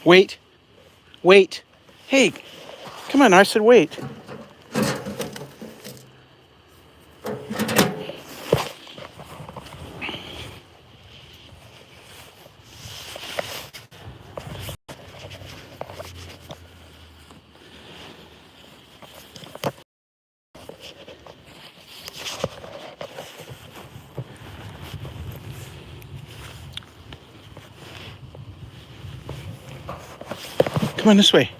Wait. Wait. Hey, come on. I said wait. Come on this way.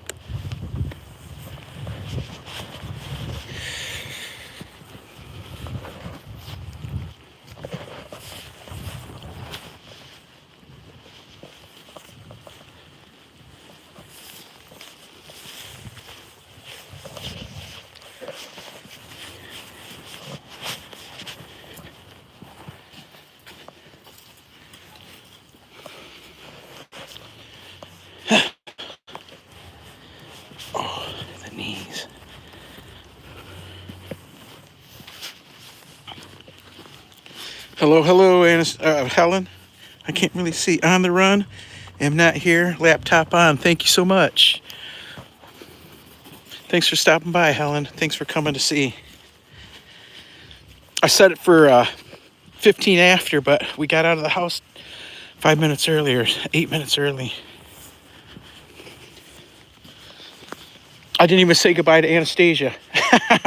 Oh, the knees. Hello, hello, Helen. I can't really see. On the run. Am not here. Laptop on. Thank you so much. Thanks for stopping by, Helen. Thanks for coming to see. I set it for 15 after, but we got out of the house 5 minutes earlier, 8 minutes early. I didn't even say goodbye to Anastasia.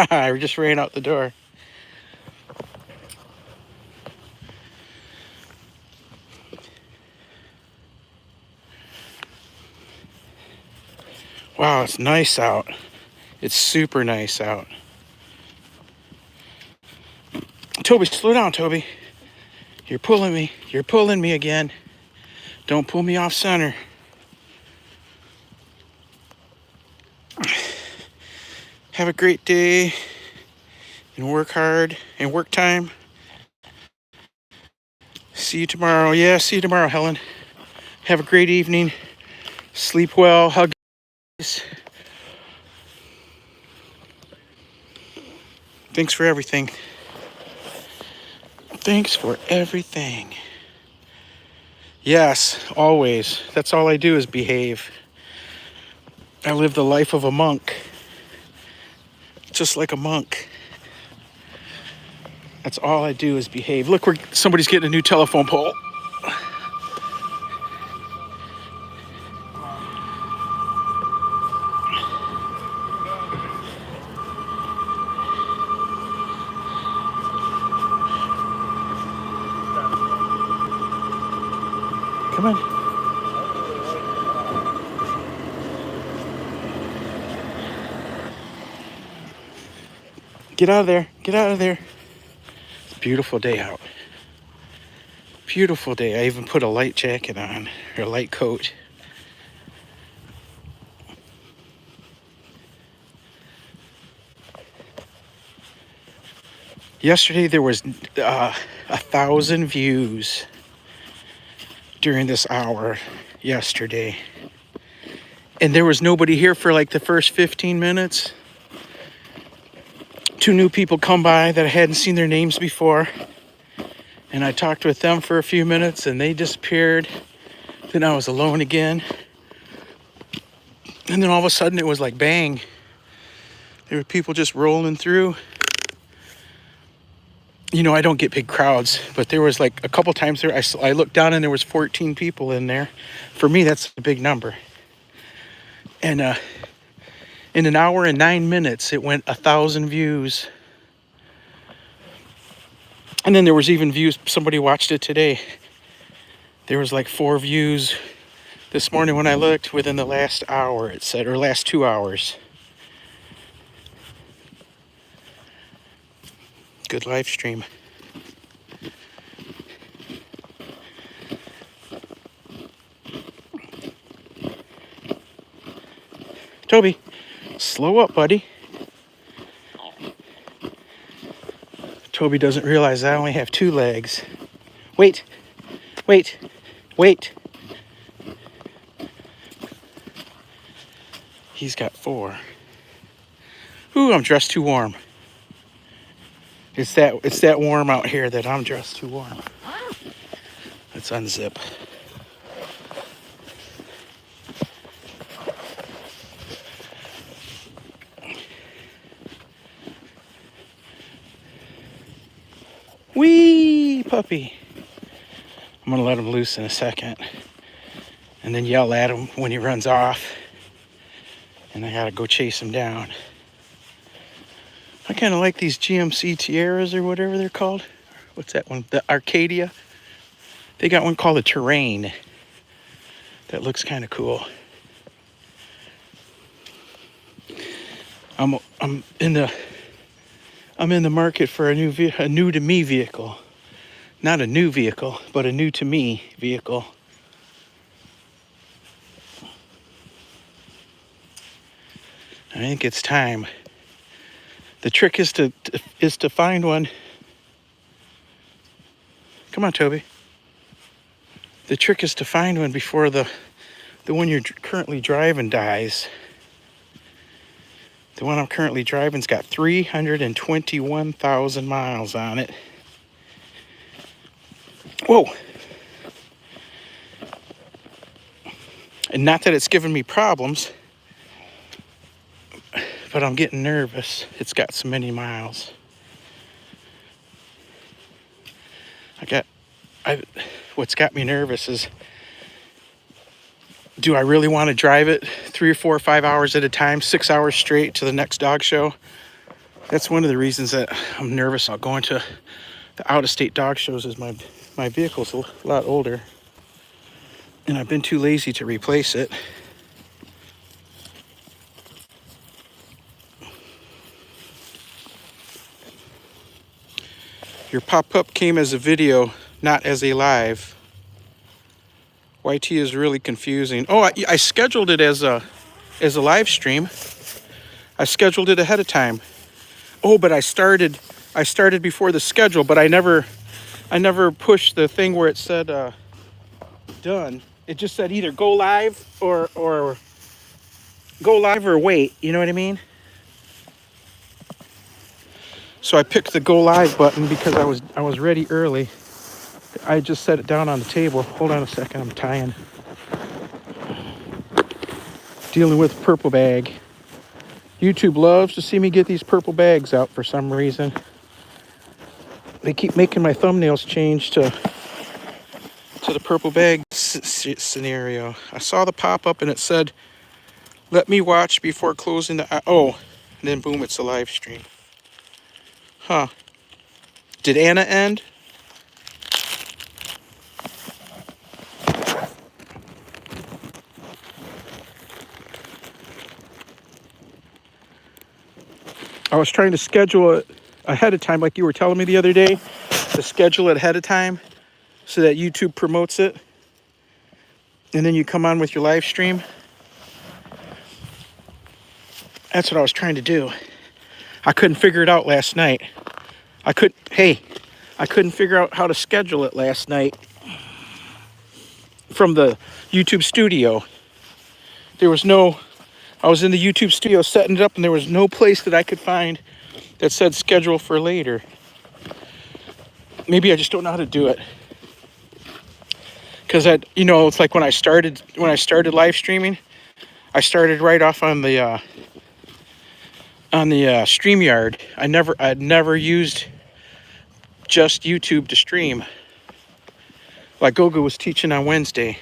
I just ran out the door. Wow, it's nice out. It's super nice out. Toby, slow down, Toby. You're pulling me. You're pulling me again. Don't pull me off center. Have a great day and work hard and work time. See you tomorrow. Yeah, see you tomorrow, Helen. Have a great evening. Sleep well. Hugs. Thanks for everything. Thanks for everything. Yes, always. That's all I do is behave. I live the life of a monk. Just like a monk. That's all I do is behave. Look, somebody's getting a new telephone pole. Come on. Get out of there. Get out of there. It's a beautiful day out. Beautiful day. I even put a light jacket on, or a light coat. Yesterday there was 1,000 views during this hour yesterday. And there was nobody here for like the first 15 minutes. 2 new people come by that I hadn't seen their names before. And I talked with them for a few minutes and they disappeared. Then I was alone again. And then all of a sudden it was like bang. There were people just rolling through. You know, I don't get big crowds, but there was like a couple times there, I looked down and there was 14 people in there. For me, that's a big number. And in an hour and 9 minutes, it went 1,000 views. And then there was even views, somebody watched it today. There was like 4 views this morning when I looked within the last hour, it said, or last 2 hours. Good live stream. Toby, slow up, buddy. Toby doesn't realize I only have 2 legs. Wait, wait, wait. He's got 4. Ooh, I'm dressed too warm. It's that warm out here that I'm dressed too warm. Let's unzip. puppy. I'm gonna let him loose in a second and then yell at him when he runs off. And I gotta go chase him down. I kind of like these GMC Tiaras or whatever they're called. What's that one? The Arcadia. They got one called the Terrain. That looks kind of cool. I'm in the market for a new to me vehicle. Not a new vehicle, but a new to me vehicle. I think it's time. The trick is to find one. Come on, Toby. The trick is to find one before the one you're currently driving dies. The one I'm currently driving's got 321,000 miles on it. Whoa. And not that it's giving me problems, but I'm getting nervous. It's got so many miles. What's got me nervous is, do I really want to drive it 3 or 4 or 5 hours at a time, 6 hours straight to the next dog show? That's one of the reasons that I'm nervous about going to the out-of-state dog shows, is my vehicle's a lot older. And I've been too lazy to replace it. Your pop-up came as a video, not as a live. YT is really confusing. Oh, I scheduled it as a live stream. I scheduled it ahead of time. Oh, but I started before the schedule, but I never pushed the thing where it said done. It just said either go live or go live or wait. You know what I mean? So I picked the go live button because I was ready early. I just set it down on the table. Hold on a second, I'm tying. Dealing with purple bag. YouTube loves to see me get these purple bags out for some reason. They keep making my thumbnails change to the purple bag scenario. I saw the pop-up and it said, let me watch before closing the... Oh, and then boom, it's a live stream. Huh. Did Anna end? I was trying to schedule it ahead of time, like you were telling me the other day, to schedule it ahead of time so that YouTube promotes it. And then you come on with your live stream. That's what I was trying to do. I couldn't figure it out last night. I couldn't figure out how to schedule it last night from the YouTube studio. I was in the YouTube studio setting it up, and there was no place that I could find that said schedule for later. Maybe I just don't know how to do it. Because it's like when I started live streaming, I started right off on the StreamYard. I'd never used just YouTube to stream. Like Gogo was teaching on Wednesday.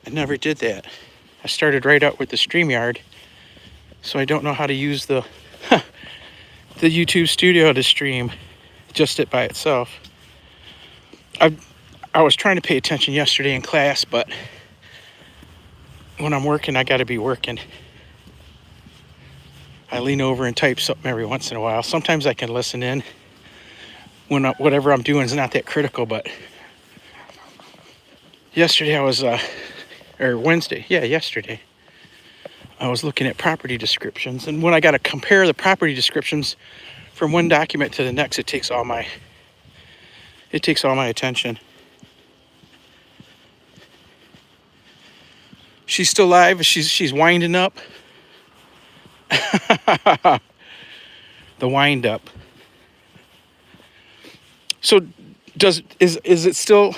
I never did that. I started right out with the StreamYard. So I don't know how to use the YouTube studio to stream just it by itself. I was trying to pay attention yesterday in class, but when I'm working, I gotta be working. I lean over and type something every once in a while. Sometimes I can listen in when whatever I'm doing is not that critical, but yesterday yesterday, I was looking at property descriptions, and when I gotta compare the property descriptions from one document to the next, it takes all my attention. She's still live. She's winding up. The wind up. So is it still,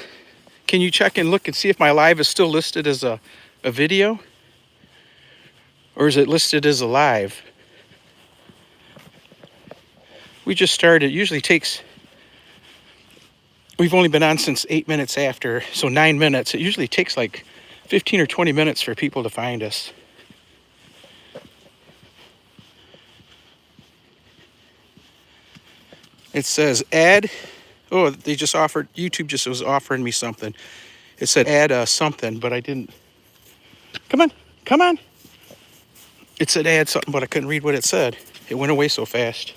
can you check and look and see if my live is still listed as a video? Or is it listed as a live? We just started. It usually takes We've only been on since 8 minutes after, so 9 minutes. It usually takes like 15 or 20 minutes for people to find us. It says add. Oh, they just offered, YouTube just was offering me something. It said add something, but I didn't. Come on, come on. It said add something, but I couldn't read what it said. It went away so fast.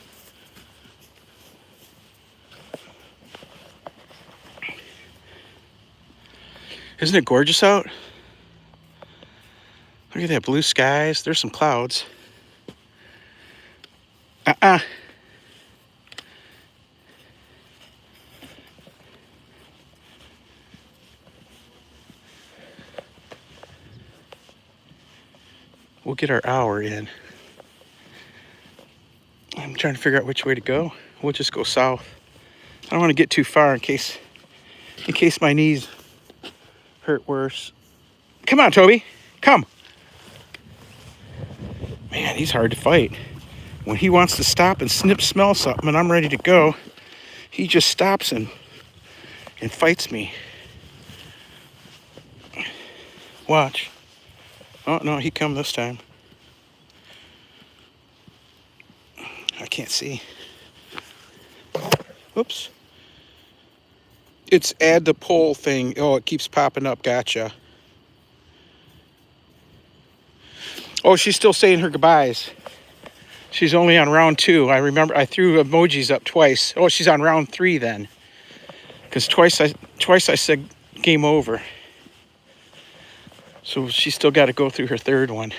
Isn't it gorgeous out? Look at that, blue skies. There's some clouds. We'll get our hour in. I'm trying to figure out which way to go. We'll just go south. I don't want to get too far in case my knees hurt worse. Come on, Toby. Come. Man, he's hard to fight. When he wants to stop and smell something and I'm ready to go, he just stops and fights me. Watch. Oh, no, he come this time. I can't see. Oops. It's add the poll thing. Oh, it keeps popping up. Gotcha. Oh, she's still saying her goodbyes. She's only on round 2. I remember I threw emojis up twice. Oh, she's on round 3 then. Because twice I said game over. So she's still got to go through her third one.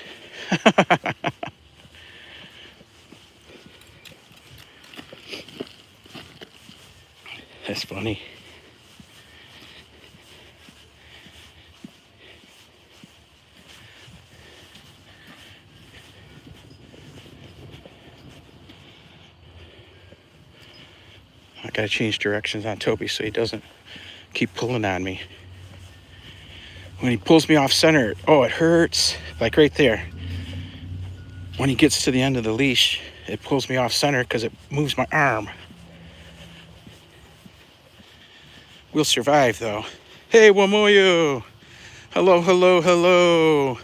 That's funny. I gotta change directions on Toby so he doesn't keep pulling on me. When he pulls me off center, oh, it hurts. Like right there. When he gets to the end of the leash, it pulls me off center because it moves my arm. We'll survive though. Hey, Wamoyo. Hello, hello, hello.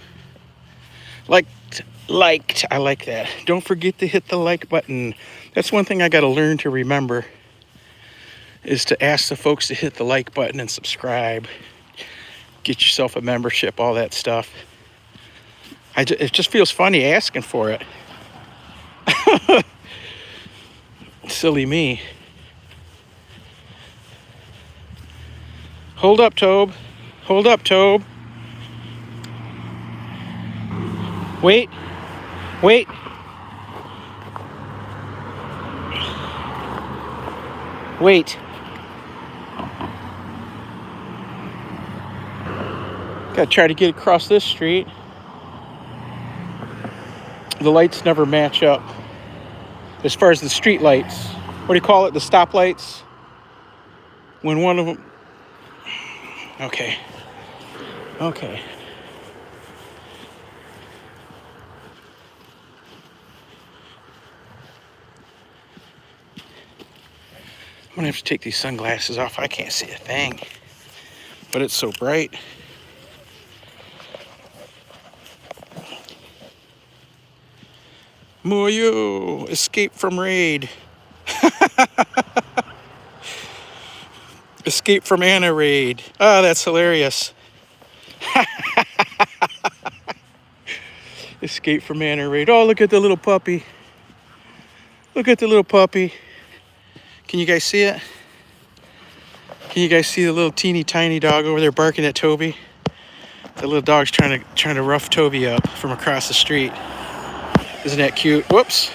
Liked. I like that. Don't forget to hit the like button. That's one thing I gotta learn to remember, is to ask the folks to hit the like button and subscribe. Get yourself a membership, all that stuff. It just feels funny asking for it. Silly me. Hold up, Tobe. Hold up, Tobe. Wait. Wait. Wait. Gotta try to get across this street. The lights never match up. As far as the street lights. What do you call it? The stoplights? When one of them... Okay. Okay. I'm gonna have to take these sunglasses off. I can't see a thing. But it's so bright. Moyo, escape from raid. Escape from Anna raid. Oh, that's hilarious. Escape from Anna raid. Oh, look at the little puppy. Look at the little puppy. Can you guys see it? Can you guys see the little teeny tiny dog over there barking at Toby? The little dog's trying to rough Toby up from across the street. Isn't that cute? Whoops.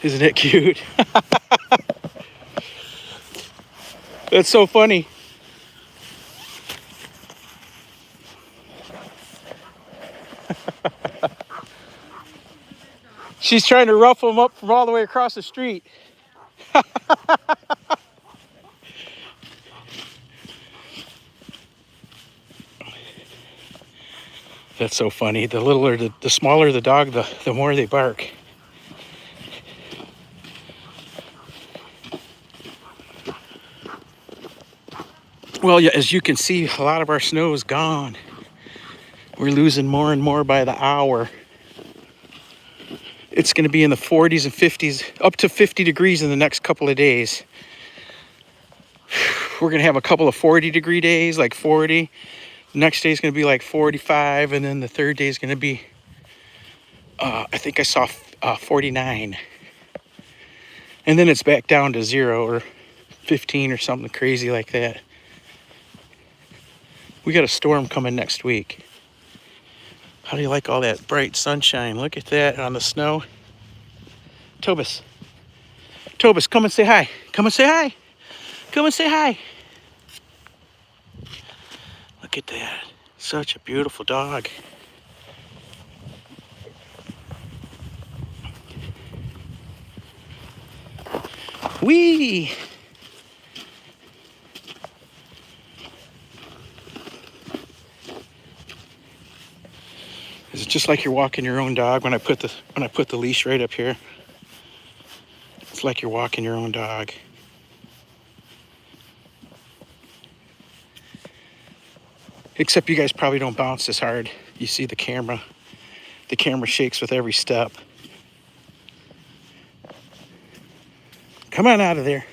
Isn't it cute? That's so funny. She's trying to rough him up from all the way across the street. That's so funny. The littler, the smaller the dog, the more they bark. Well, yeah, as you can see, a lot of our snow is gone. We're losing more and more by the hour. It's going to be in the 40s and 50s, up to 50 degrees in the next couple of days. We're going to have a couple of 40-degree days, like 40. Next day is going to be like 45, and then the third day is going to be, I think I saw 49. And then it's back down to 0 or 15 or something crazy like that. We got a storm coming next week. How do you like all that bright sunshine? Look at that on the snow. Tobus. Tobus, come and say hi. Come and say hi. Come and say hi. Look at that. Such a beautiful dog. Whee! Is it just like you're walking your own dog when I put the leash right up here? It's like you're walking your own dog. Except you guys probably don't bounce as hard. You see the camera. The camera shakes with every step. Come on out of there.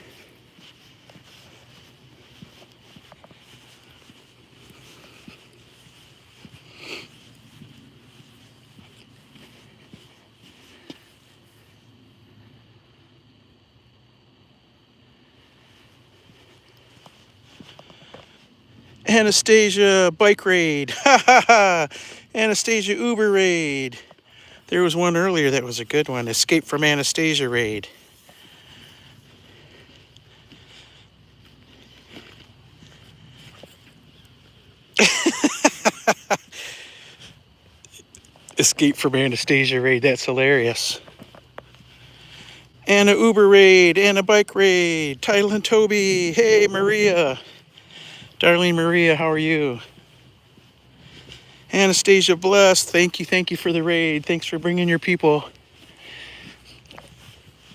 Anastasia bike raid. Ha ha ha. Anastasia Uber raid. There was one earlier that was a good one. Escape from Anastasia raid. Escape from Anastasia raid. That's hilarious. And a Uber raid and a bike raid. Title and Toby. Hey, Maria. Darlene Maria, how are you? Anastasia Blessed, thank you for the raid. Thanks for bringing your people.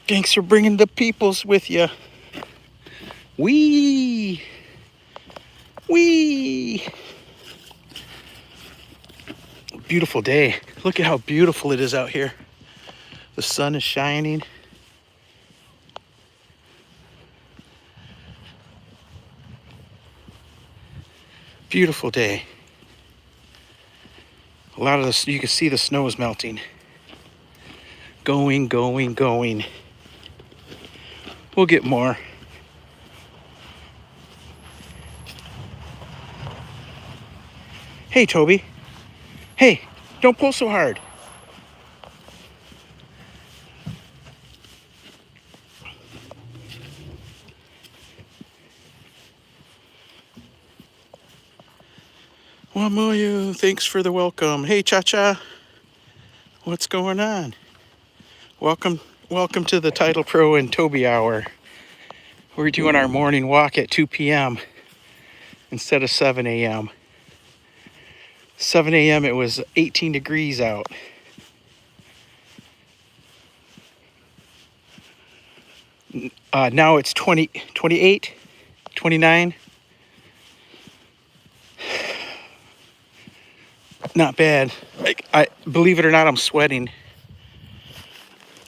Thanks for bringing the peoples with you. Wee! Wee! Beautiful day. Look at how beautiful it is out here. The sun is shining. Beautiful day. A lot of this, you can see the snow is melting. Going. We'll get more. Hey, Toby. Hey, don't pull so hard. Wamoyu, thanks for the welcome. Hey, Cha-Cha. What's going on? Welcome to the Titlepro and Toby Hour. We're doing our morning walk at 2 p.m. instead of 7 a.m. 7 a.m. it was 18 degrees out. Now it's 20, 28, 29. Not bad. I believe it or not, I'm sweating.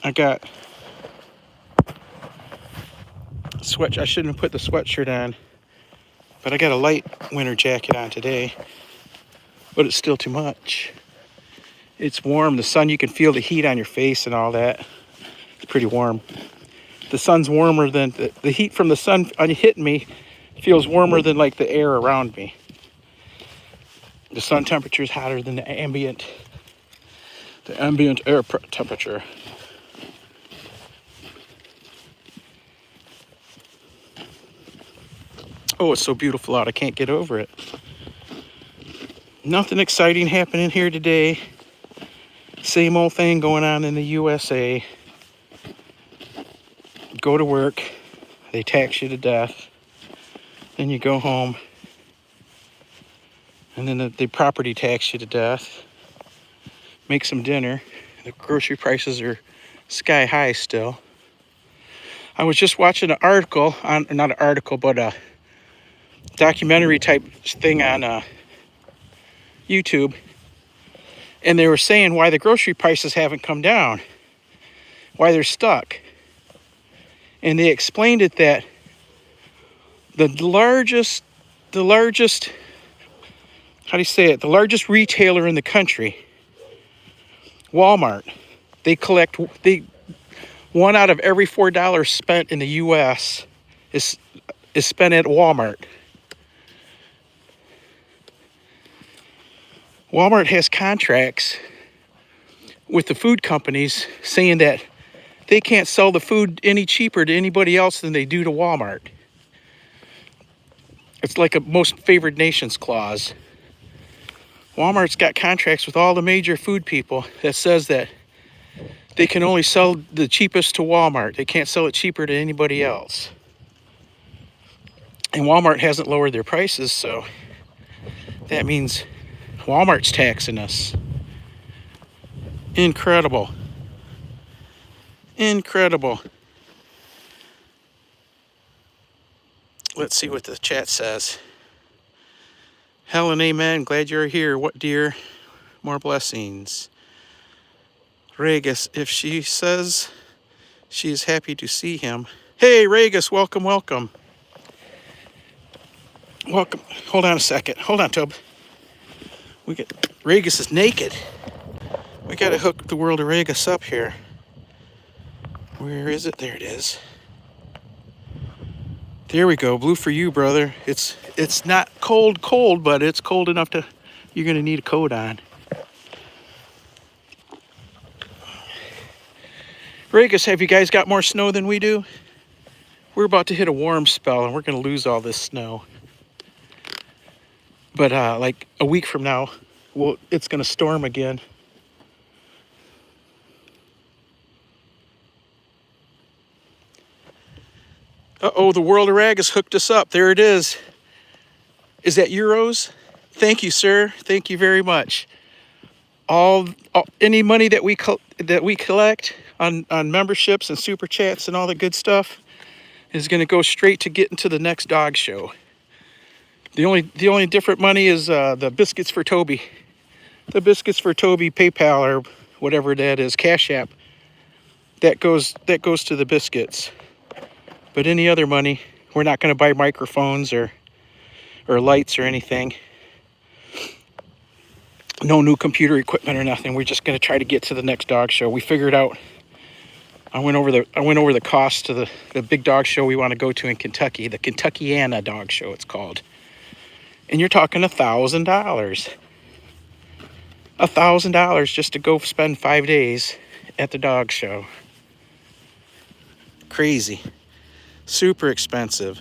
I got sweat. I shouldn't have put the sweatshirt on, but I got a light winter jacket on today. But it's still too much. It's warm. The sun, you can feel the heat on your face and all that. It's pretty warm. The sun's warmer than the heat from the sun hitting me feels warmer than like the air around me. The sun temperature is hotter than the ambient air temperature. Oh, it's so beautiful out. I can't get over it. Nothing exciting happening here today. Same old thing going on in the USA. Go to work. They tax you to death. Then you go home. And then they property tax you to death. Make some dinner. The grocery prices are sky high still. I was just watching an article on, not an article, but a documentary type thing on YouTube, and they were saying why the grocery prices haven't come down, why they're stuck. And they explained it that the largest, how do you say it? The largest retailer in the country, Walmart, they 1 out of every $4 spent in the U.S. is spent at Walmart. Walmart has contracts with the food companies saying that they can't sell the food any cheaper to anybody else than they do to Walmart. It's like a most favored nations clause. Walmart's got contracts with all the major food people that says that they can only sell the cheapest to Walmart. They can't sell it cheaper to anybody else. And Walmart hasn't lowered their prices, so that means Walmart's taxing us. Incredible. Incredible. Let's see what the chat says. Helen, amen. Glad you're here. What, dear? More blessings. Regis, if she says she is happy to see him. Hey, Regis, welcome, welcome. Welcome. Hold on a second. Hold on, Tob. Regis is naked. We got to hook the world of Regis up here. Where is it? There it is. There we go. Blue for you, brother. It's not cold, but it's cold enough to you're gonna need a coat on. Regis, have you guys got more snow than we do? We're about to hit a warm spell and we're gonna lose all this snow. But like a week from now, it's gonna storm again. Uh-oh, the World of Rag has hooked us up. There it is. Is that euros? Thank you, sir. Thank you very much. All any money that we collect on memberships and super chats and all the good stuff is going to go straight to get into the next dog show. The only different money is the biscuits for Toby. The biscuits for Toby PayPal or whatever that is, Cash App. That goes to the biscuits. But any other money, we're not going to buy microphones or lights or anything. No new computer equipment or nothing. We're just going to try to get to the next dog show. We figured out. I went over the cost to the big dog show we want to go to in Kentucky, the Kentuckiana Dog Show it's called. And you're talking $1,000. $1,000 just to go spend 5 days at the dog show. Crazy. Super expensive.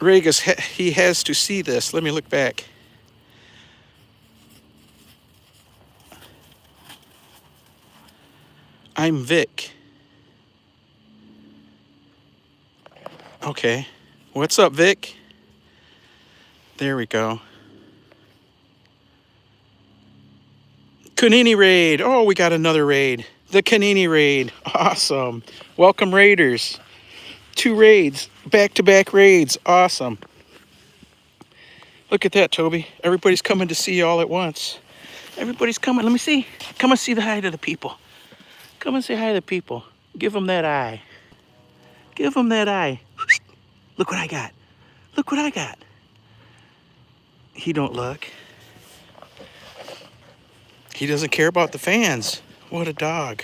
Regis, he has to see this. Let me look back. I'm Vic. Okay. What's up, Vic? There we go. Canini raid. Oh, we got another raid. The Canini raid. Awesome. Welcome, Raiders. 2 raids. Back-to-back raids. Awesome. Look at that, Toby. Everybody's coming to see you all at once. Everybody's coming. Let me see. Come and see the hi to the people. Come and say hi to the people. Give them that eye. Give them that eye. Look what I got. Look what I got. He don't look. He doesn't care about the fans. What a dog.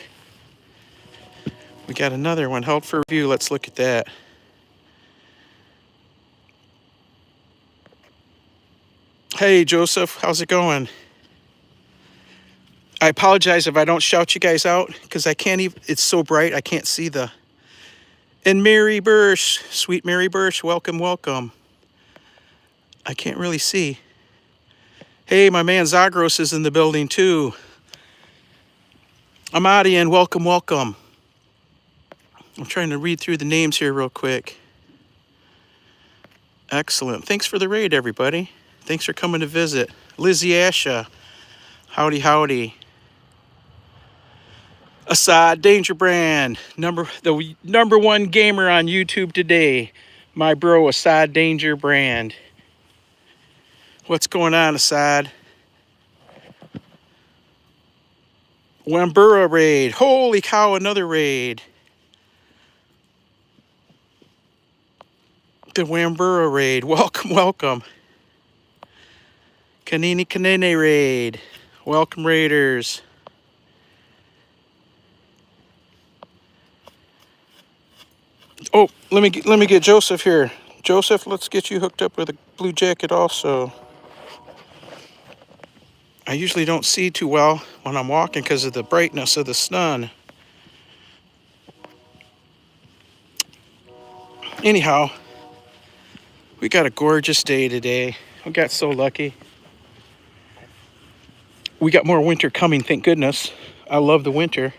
We got another one held for review. Let's look at that. Hey, Joseph. How's it going? I apologize if I don't shout you guys out because I can't even, it's so bright I can't see the. And Mary Bursch, sweet Mary Bursch, welcome, welcome. I can't really see. Hey, my man Zagros is in the building too. Amadian, welcome, welcome. I'm trying to read through the names here real quick. Excellent. Thanks for the raid, everybody. Thanks for coming to visit. Lizzie Asha, howdy, howdy. Assad Danger Brand, the number one gamer on YouTube today. My bro, Assad Danger Brand. What's going on, Assad? Wambura raid. Holy cow, another raid. The Wambura raid. Welcome, welcome. Kanini Kanene raid. Welcome, raiders. Oh, let me get Joseph here. Joseph, let's get you hooked up with a blue jacket also. I usually don't see too well when I'm walking because of the brightness of the sun. Anyhow, we got a gorgeous day today. I got so lucky. We got more winter coming, thank goodness. I love the winter,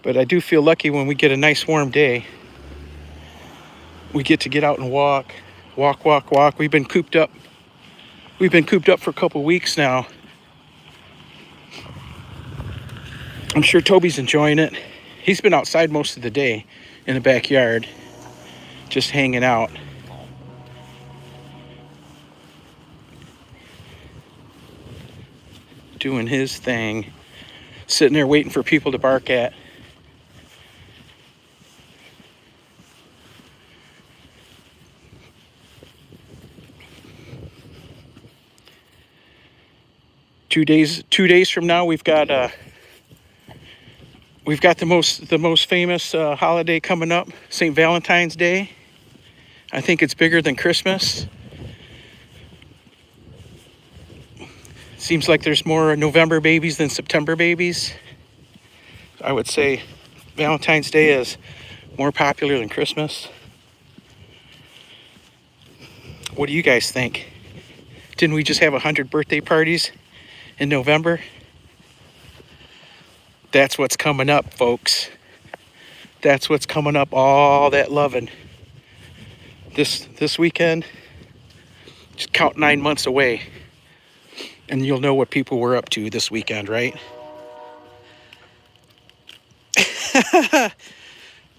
but I do feel lucky when we get a nice warm day. We get to get out and walk. Walk. We've been cooped up. We've been cooped up for a couple weeks now. I'm sure Toby's enjoying it. He's been outside most of the day in the backyard, just hanging out. Doing his thing. Sitting there waiting for people to bark at. Two days from now, we've got the most famous holiday coming up, St. Valentine's Day. I think it's bigger than Christmas. Seems like there's more November babies than September babies. I would say Valentine's Day is more popular than Christmas. What do you guys think? Didn't we just have 100 birthday parties in November? That's what's coming up, folks. That's what's coming up, all that loving. This weekend, just count 9 months away, and you'll know what people were up to this weekend, right?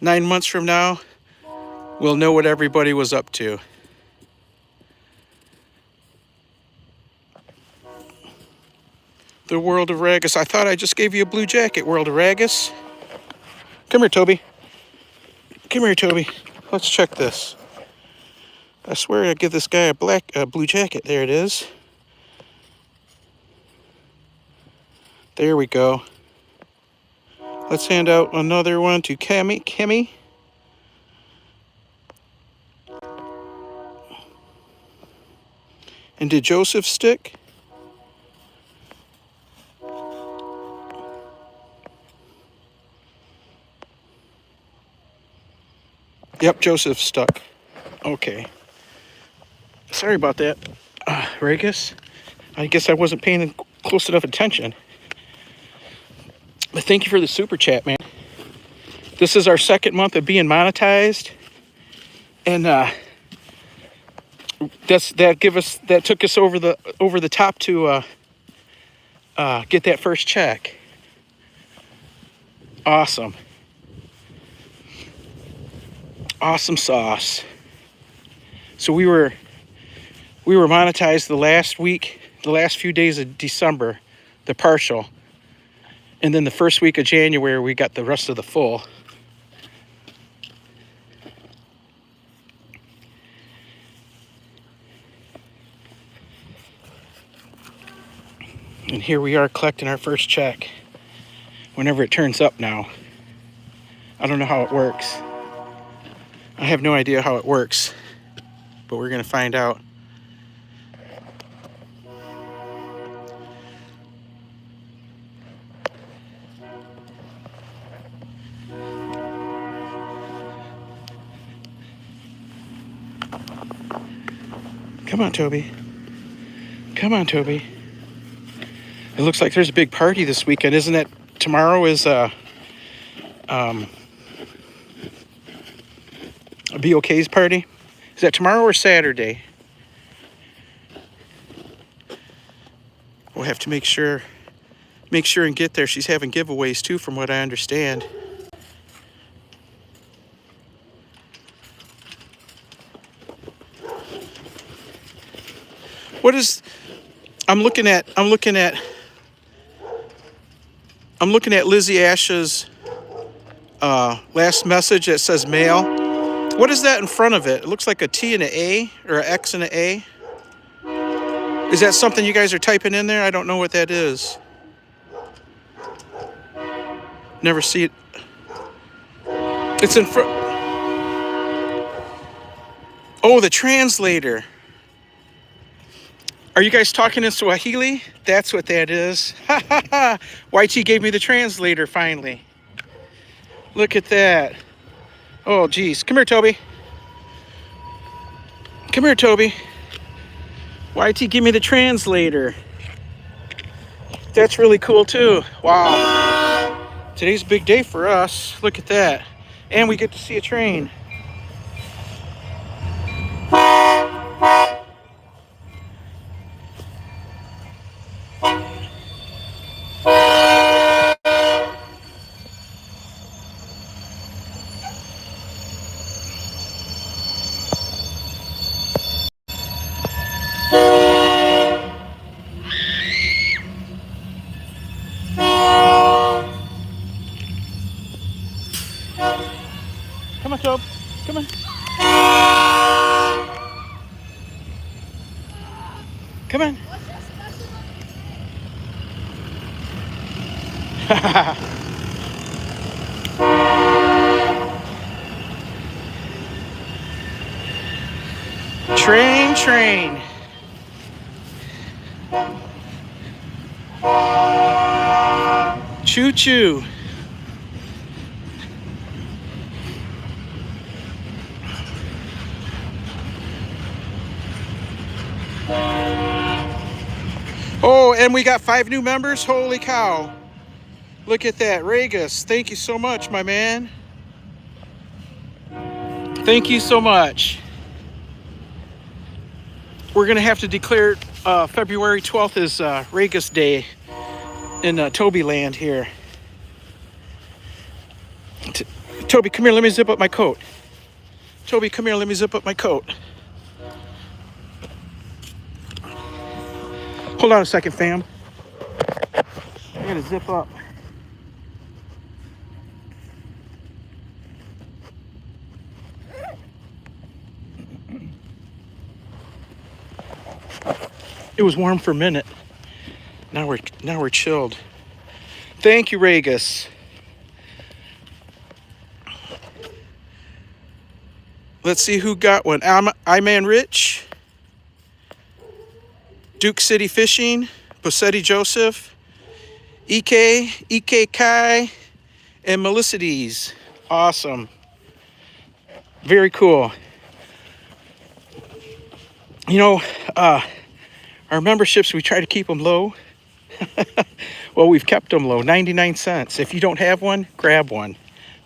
9 months from now, we'll know what everybody was up to. The World of Ragus. I thought I just gave you a blue jacket, World of Ragus. Come here, Toby. Come here, Toby. Let's check this. I swear I give this guy a blue jacket. There it is. There we go. Let's hand out another one to Kimmy. And did Joseph stick? Yep, Joseph stuck. Okay. Sorry about that, Ragus. I guess I wasn't paying close enough attention. But thank you for the super chat, man. This is our second month of being monetized, and that took us over the top to get that first check. Awesome. Awesome sauce. So we were monetized the last few days of December, the partial. And then the first week of January, we got the rest of the full. And here we are collecting our first check. Whenever it turns up now. I don't know how it works. I have no idea how it works, but we're going to find out. Come on, Toby. Come on, Toby. It looks like there's a big party this weekend. Isn't it? Tomorrow is a BOK's party. Is that tomorrow or Saturday? We'll have to make sure and get there. She's having giveaways too, from what I understand. What is? I'm looking at. I'm looking at Lizzie Ash's last message that says mail. What is that in front of it? It looks like a T and an A, or an X and an A. Is that something you guys are typing in there? I don't know what that is. Never see it. It's in front. Oh, the translator. Are you guys talking in Swahili? That's what that is. Ha ha ha. YT gave me the translator finally. Look at that. Oh, geez. Come here, Toby. Come here, Toby. YT, give me the translator. That's really cool, too. Wow. Today's a big day for us. Look at that. And we get to see a train. Come on, Tob. Come on. Come on. Train, train. Choo choo. Oh, and we got 5 new members. Holy cow. Look at that. Regus, thank you so much, my man. Thank you so much. We're going to have to declare February 12th is Regus Day in Toby land here. Toby, come here. Let me zip up my coat. Toby, come here. Let me zip up my coat. Hold on a second, fam. I got to zip up. It was warm for a minute. Now we're chilled. Thank you, Regus. Let's see who got one. I-Man Rich, Duke City Fishing, Bosetti Joseph, EK Kai, and Melicides. Awesome. Very cool. You know, our memberships, we try to keep them low. Well, we've kept them low, 99 cents. If you don't have one, grab one.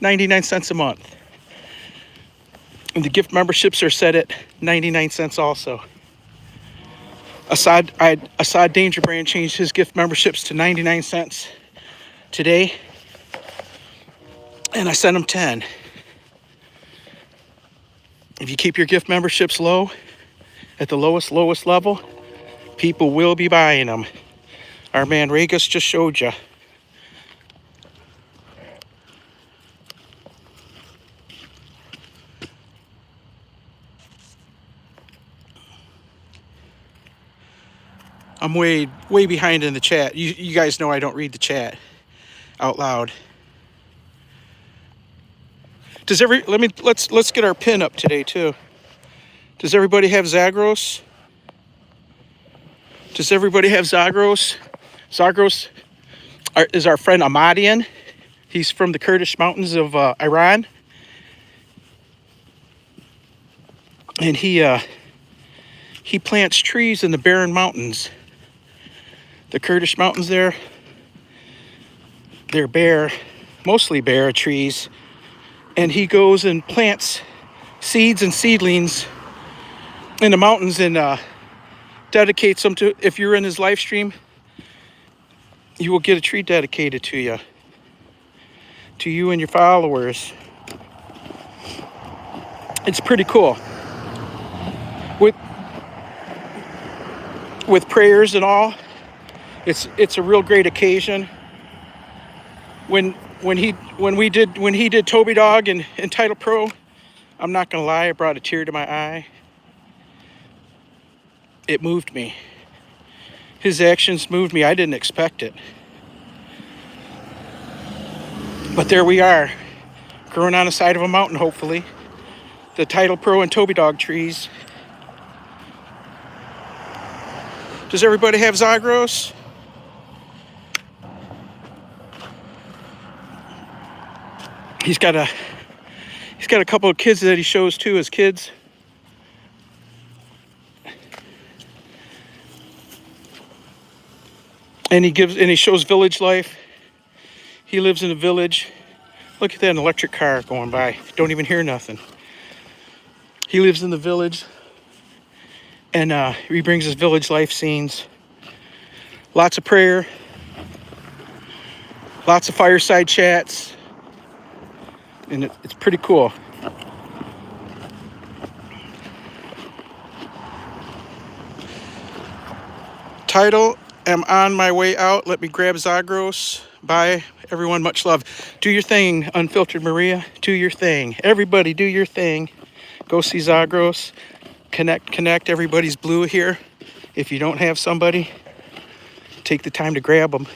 99 cents a month. And the gift memberships are set at 99 cents also. Assad Danger Brand changed his gift memberships to 99 cents today. And I sent him 10. If you keep your gift memberships low, at the lowest level, people will be buying them. Our man Regus just showed you. I'm way behind in the chat. You guys know I don't read the chat out loud. Let's get our pin up today too. Does everybody have Zagros? Does everybody have Zagros? Zagros is our friend Ahmadian. He's from the Kurdish mountains of Iran. And he plants trees in the barren mountains. The Kurdish mountains there, they're bare, mostly bare trees. And he goes and plants seeds and seedlings in the mountains and dedicates them to, if you're in his live stream, you will get a tree dedicated to you and your followers. It's pretty cool. with prayers and all. It's a real great occasion. When he did Toby Dog and Titlepro, I'm not gonna lie, it brought a tear to my eye. It moved me. His actions moved me. I didn't expect it. But there we are, growing on the side of a mountain, hopefully. The Titlepro and Toby Dog trees. Does everybody have Zagros? He's got a couple of kids that he shows too as kids. And he shows village life. He lives in a village. Look at that, an electric car going by. Don't even hear nothing. He lives in the village, and he brings his village life scenes. Lots of prayer. Lots of fireside chats. And it's pretty cool. Title, am on my way out. Let me grab Zagros. Bye, everyone. Much love. Do your thing, Unfiltered Maria. Do your thing. Everybody do your thing. Go see Zagros. Connect. Everybody's blue here. If you don't have somebody, take the time to grab them.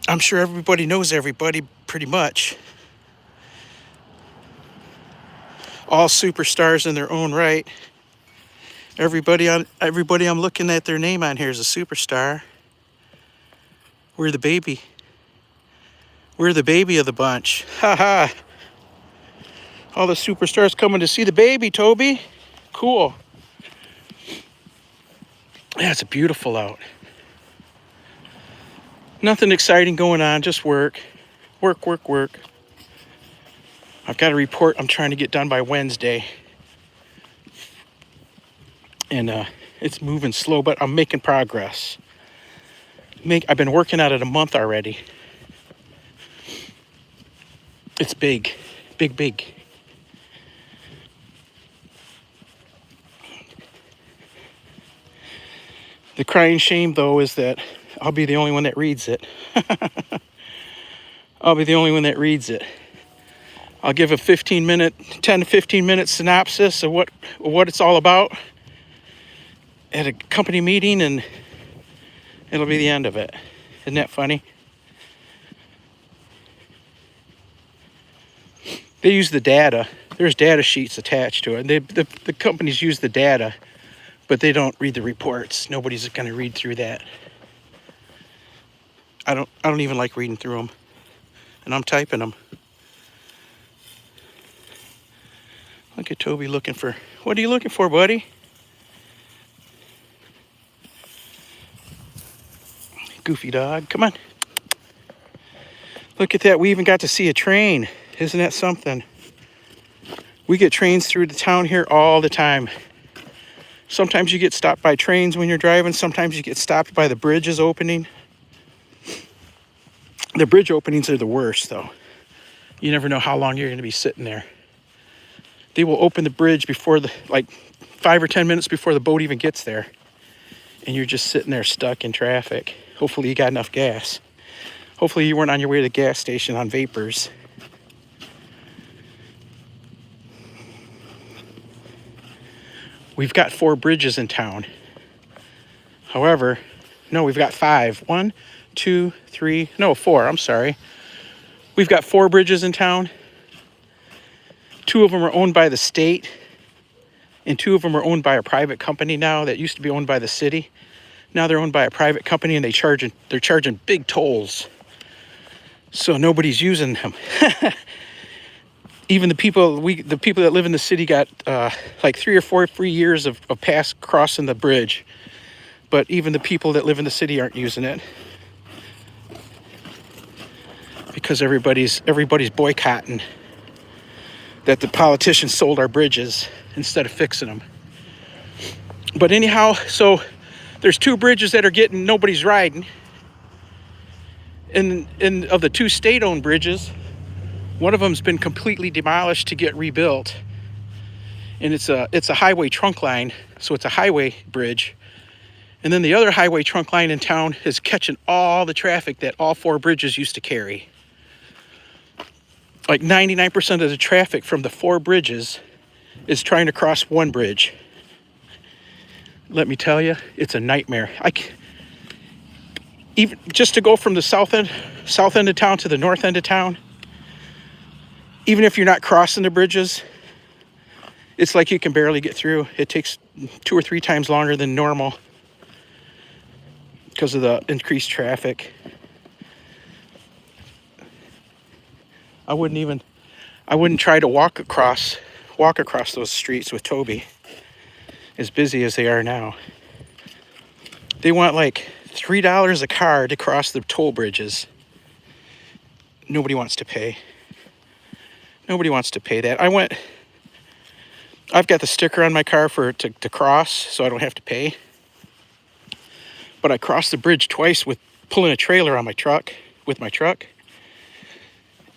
I'm sure everybody knows everybody pretty much. All superstars in their own right. Everybody I'm looking at their name on here is a superstar. We're the baby. We're the baby of the bunch. Haha. All the superstars coming to see the baby, Toby. Cool. Yeah, it's beautiful out. Nothing exciting going on, just work. Work. I've got a report I'm trying to get done by Wednesday. And it's moving slow, but I'm making progress. I've been working at it a month already. It's big. The crying shame, though, is that I'll be the only one that reads it. I'll be the only one that reads it. I'll give a 10 to 15 minute synopsis of what it's all about at a company meeting, and it'll be the end of it. Isn't that funny? They use the data. There's data sheets attached to it. The companies use the data, but they don't read the reports. Nobody's going to read through that. I don't even like reading through them, and I'm typing them. Look at Toby looking for. What are you looking for, buddy? Goofy dog, come on. Look at that. We even got to see a train. Isn't that something? We get trains through the town here all the time. Sometimes you get stopped by trains when you're driving. Sometimes you get stopped by the bridges opening. The bridge openings are the worst, though. You never know how long you're going to be sitting there. They will open the bridge before 5 or 10 minutes before the boat even gets there. And you're just sitting there stuck in traffic. Hopefully you got enough gas. Hopefully you weren't on your way to the gas station on vapors. We've got 4 bridges in town. However, no, we've got 5. 1, 2, 3, no, 4, I'm sorry. We've got 4 bridges in town. 2 of them are owned by the state, and 2 of them are owned by a private company now that used to be owned by the city. Now they're owned by a private company, and they're charging big tolls. So nobody's using them. Even the people that live in the city got 3 or 4 free years of pass crossing the bridge. But even the people that live in the city aren't using it because everybody's boycotting that the politicians sold our bridges instead of fixing them. But anyhow, so there's 2 bridges that are getting nobody's riding. And of the 2 state-owned bridges, one of them's been completely demolished to get rebuilt. and it's a highway trunk line, so it's a highway bridge. And then the other highway trunk line in town is catching all the traffic that all 4 bridges used to carry. Like 99% of the traffic from the 4 bridges is trying to cross one bridge. Let me tell you, it's a nightmare. Even just to go from the south end of town to the north end of town, even if you're not crossing the bridges, it's like you can barely get through. It takes 2 or 3 times longer than normal because of the increased traffic. I wouldn't try to walk across those streets with Toby, as busy as they are now. They want like $3 a car to cross the toll bridges. Nobody wants to pay. Nobody wants to pay that. I've got the sticker on my car to cross, so I don't have to pay. But I crossed the bridge twice with pulling a trailer on my truck,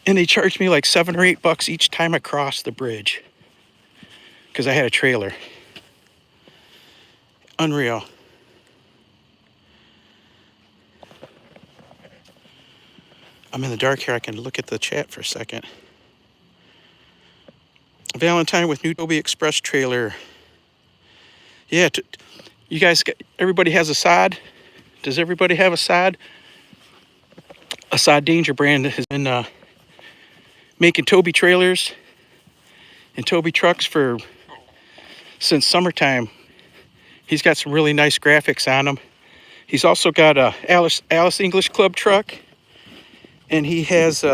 and they charged me like $7 or $8 each time I crossed the bridge because I had a trailer. Unreal. I'm in the dark here. I can look at the chat for a second. Valentine with new Toby Express trailer. Yeah, you guys, everybody has a sod? Does everybody have a sod? A sod Danger brand has been making Toby trailers and Toby trucks since summertime. He's got some really nice graphics on them. He's also got a Alice English Club truck, and he has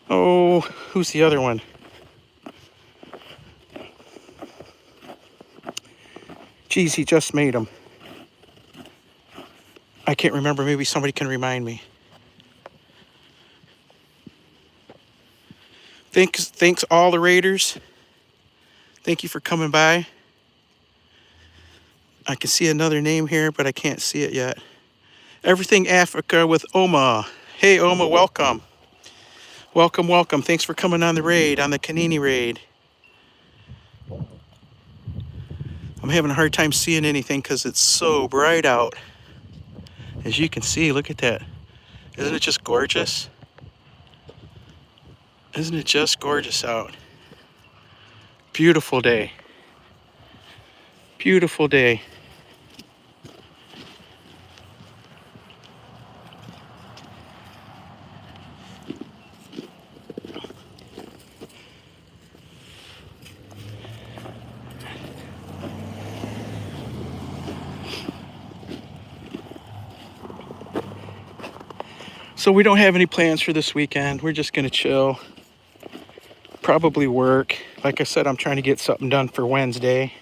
who's the other one? Geez, he just made them. I can't remember. Maybe somebody can remind me. Thanks all the Raiders. Thank you for coming by. I can see another name here, but I can't see it yet. Everything Africa with Oma. Hey, Oma, welcome. Welcome, welcome. Thanks for coming on the raid, on the Kanini raid. I'm having a hard time seeing anything because it's so bright out. As you can see, look at that. Isn't it just gorgeous? Isn't it just gorgeous out? Beautiful day. Beautiful day. So we don't have any plans for this weekend. We're just gonna chill. Probably work. Like I said, I'm trying to get something done for Wednesday.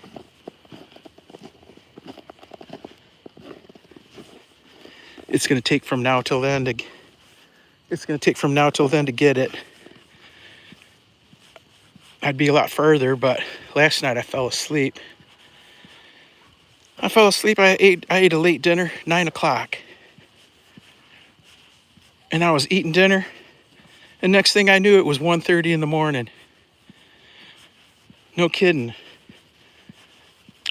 It's gonna take from now till then to get it. I'd be a lot further, but last night I fell asleep. I ate a late dinner, 9 o'clock. And I was eating dinner, and next thing I knew, it was 1:30 in the morning. No kidding.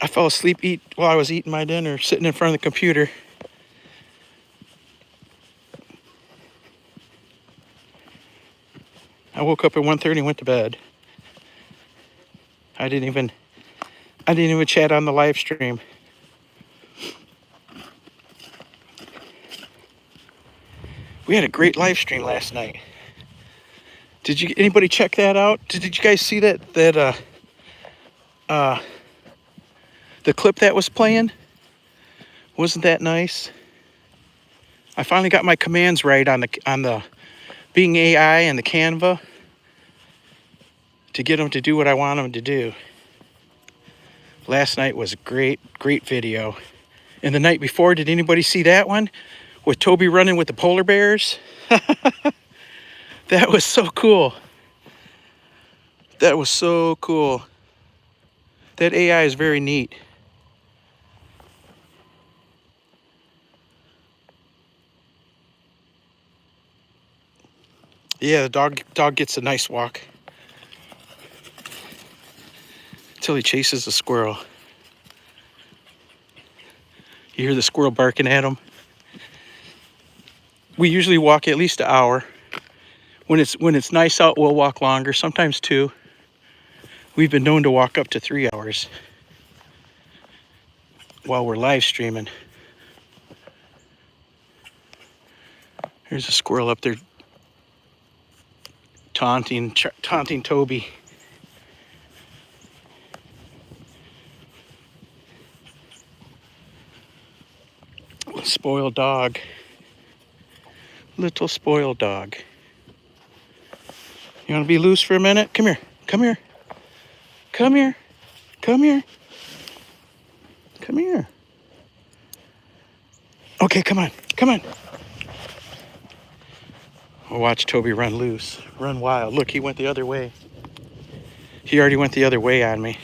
I fell asleep while I was eating my dinner, sitting in front of the computer. I woke up at 1:30 and went to bed. I didn't even chat on the live stream. We had a great live stream last night. Did anybody check that out? Did you guys see that the clip that was playing? Wasn't that nice? I finally got my commands right on the being AI and the Canva to get them to do what I want them to do. Last night was a great video. And the night before, did anybody see that one? With Toby running with the polar bears? That was so cool. That was so cool. That AI is very neat. Yeah, the dog gets a nice walk. until he chases the squirrel. You hear the squirrel barking at him. We usually walk at least an hour. When it's nice out, we'll walk longer, sometimes 2. We've been known to walk up to 3 hours while we're live streaming. There's a squirrel up there taunting Toby. Spoiled dog. Little spoiled dog. You want to be loose for a minute? Come here. Come here. Come here. Come here. Come here. Okay, come on. Come on. We'll watch Toby run loose. Run wild. Look, he went the other way. He already went the other way on me.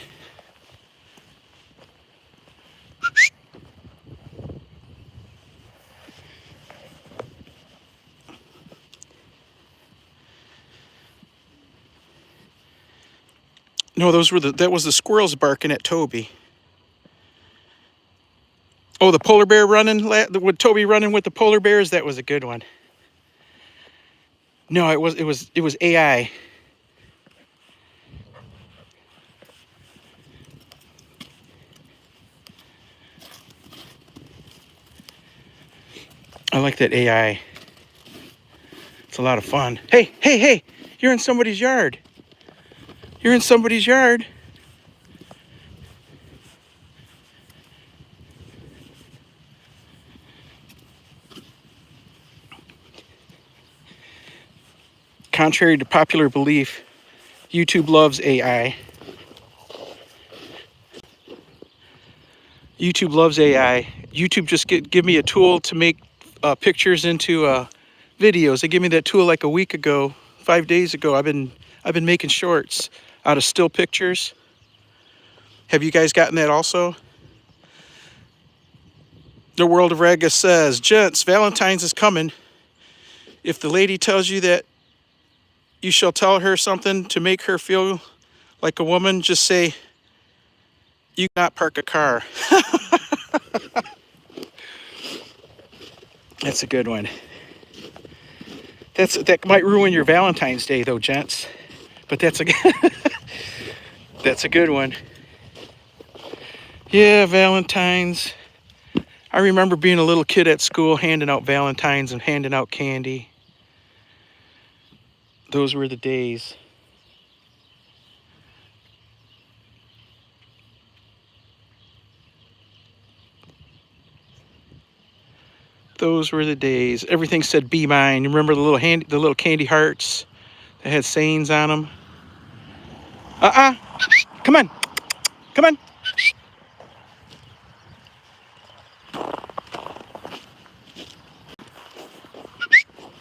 No, that was the squirrels barking at Toby. Oh, the polar bear running with Toby running with the polar bears, that was a good one. No, it was AI. I like that AI. It's a lot of fun. Hey, hey, hey, you're in somebody's yard. You're in somebody's yard. Contrary to popular belief, YouTube loves AI. YouTube loves AI. YouTube just give me a tool to make pictures into videos. They gave me that tool like a week ago, 5 days ago. I've been making shorts out of still pictures. Have you guys gotten that also? The World of Rega says, gents, Valentine's is coming. If the lady tells you that you shall tell her something to make her feel like a woman, just say, you cannot park a car. That's a good one. That might ruin your Valentine's Day though, gents. But that's a good one. Yeah, Valentine's. I remember being a little kid at school handing out Valentines and handing out candy. Those were the days. Those were the days. Everything said "Be mine." You remember the little candy hearts that had sayings on them? Come on. Come on.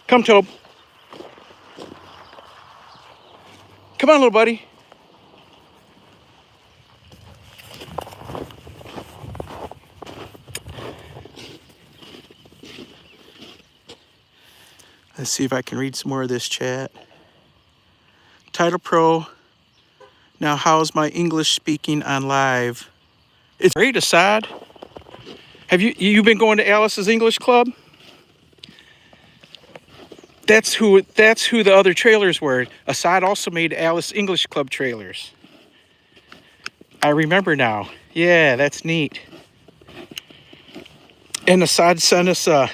Come, Tobe. Come on, little buddy. Let's see if I can read some more of this chat. Titlepro. Now, how's my English speaking on live? It's great, Assad. Have you been going to Alice's English Club? That's who the other trailers were. Assad also made Alice English Club trailers. I remember now. Yeah, that's neat. And Assad sent us a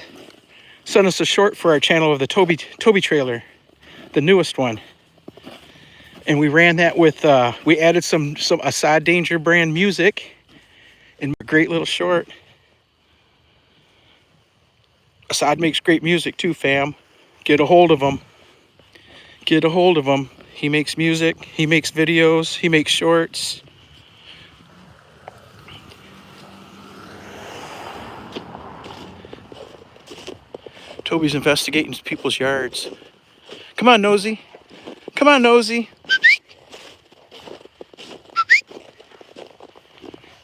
short for our channel of the Toby trailer, the newest one. And we ran that with we added some Assad Danger brand music in a great little short. Assad makes great music too, fam. Get a hold of him. Get a hold of him. He makes music, he makes videos, he makes shorts. Toby's investigating people's yards. Come on, Nosy. Come on, Nosy.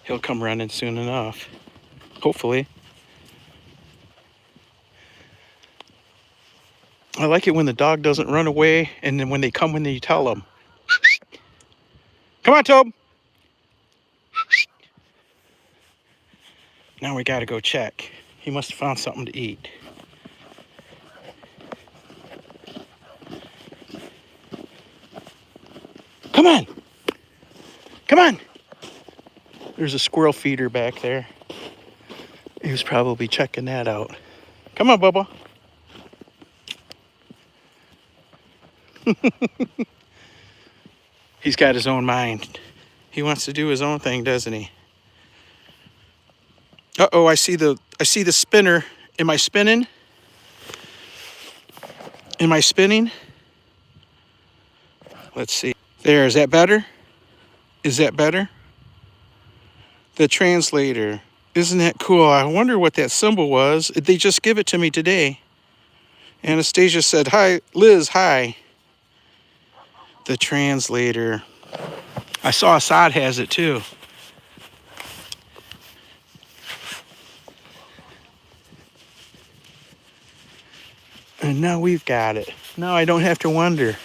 He'll come running soon enough. Hopefully. I like it when the dog doesn't run away, and then when they come, when you tell them. Come on, Tobe. Now we gotta go check. He must have found something to eat. Come on! Come on! There's a squirrel feeder back there. He was probably checking that out. Come on, Bubba. He's got his own mind. He wants to do his own thing, doesn't he? Uh-oh, I see the spinner. Am I spinning? Am I spinning? Let's see. There, is that better? Is that better? The translator. Isn't that cool? I wonder what that symbol was. They just give it to me today. Anastasia said, hi, Liz, hi. The translator. I saw Assad has it too. And now we've got it. Now I don't have to wonder.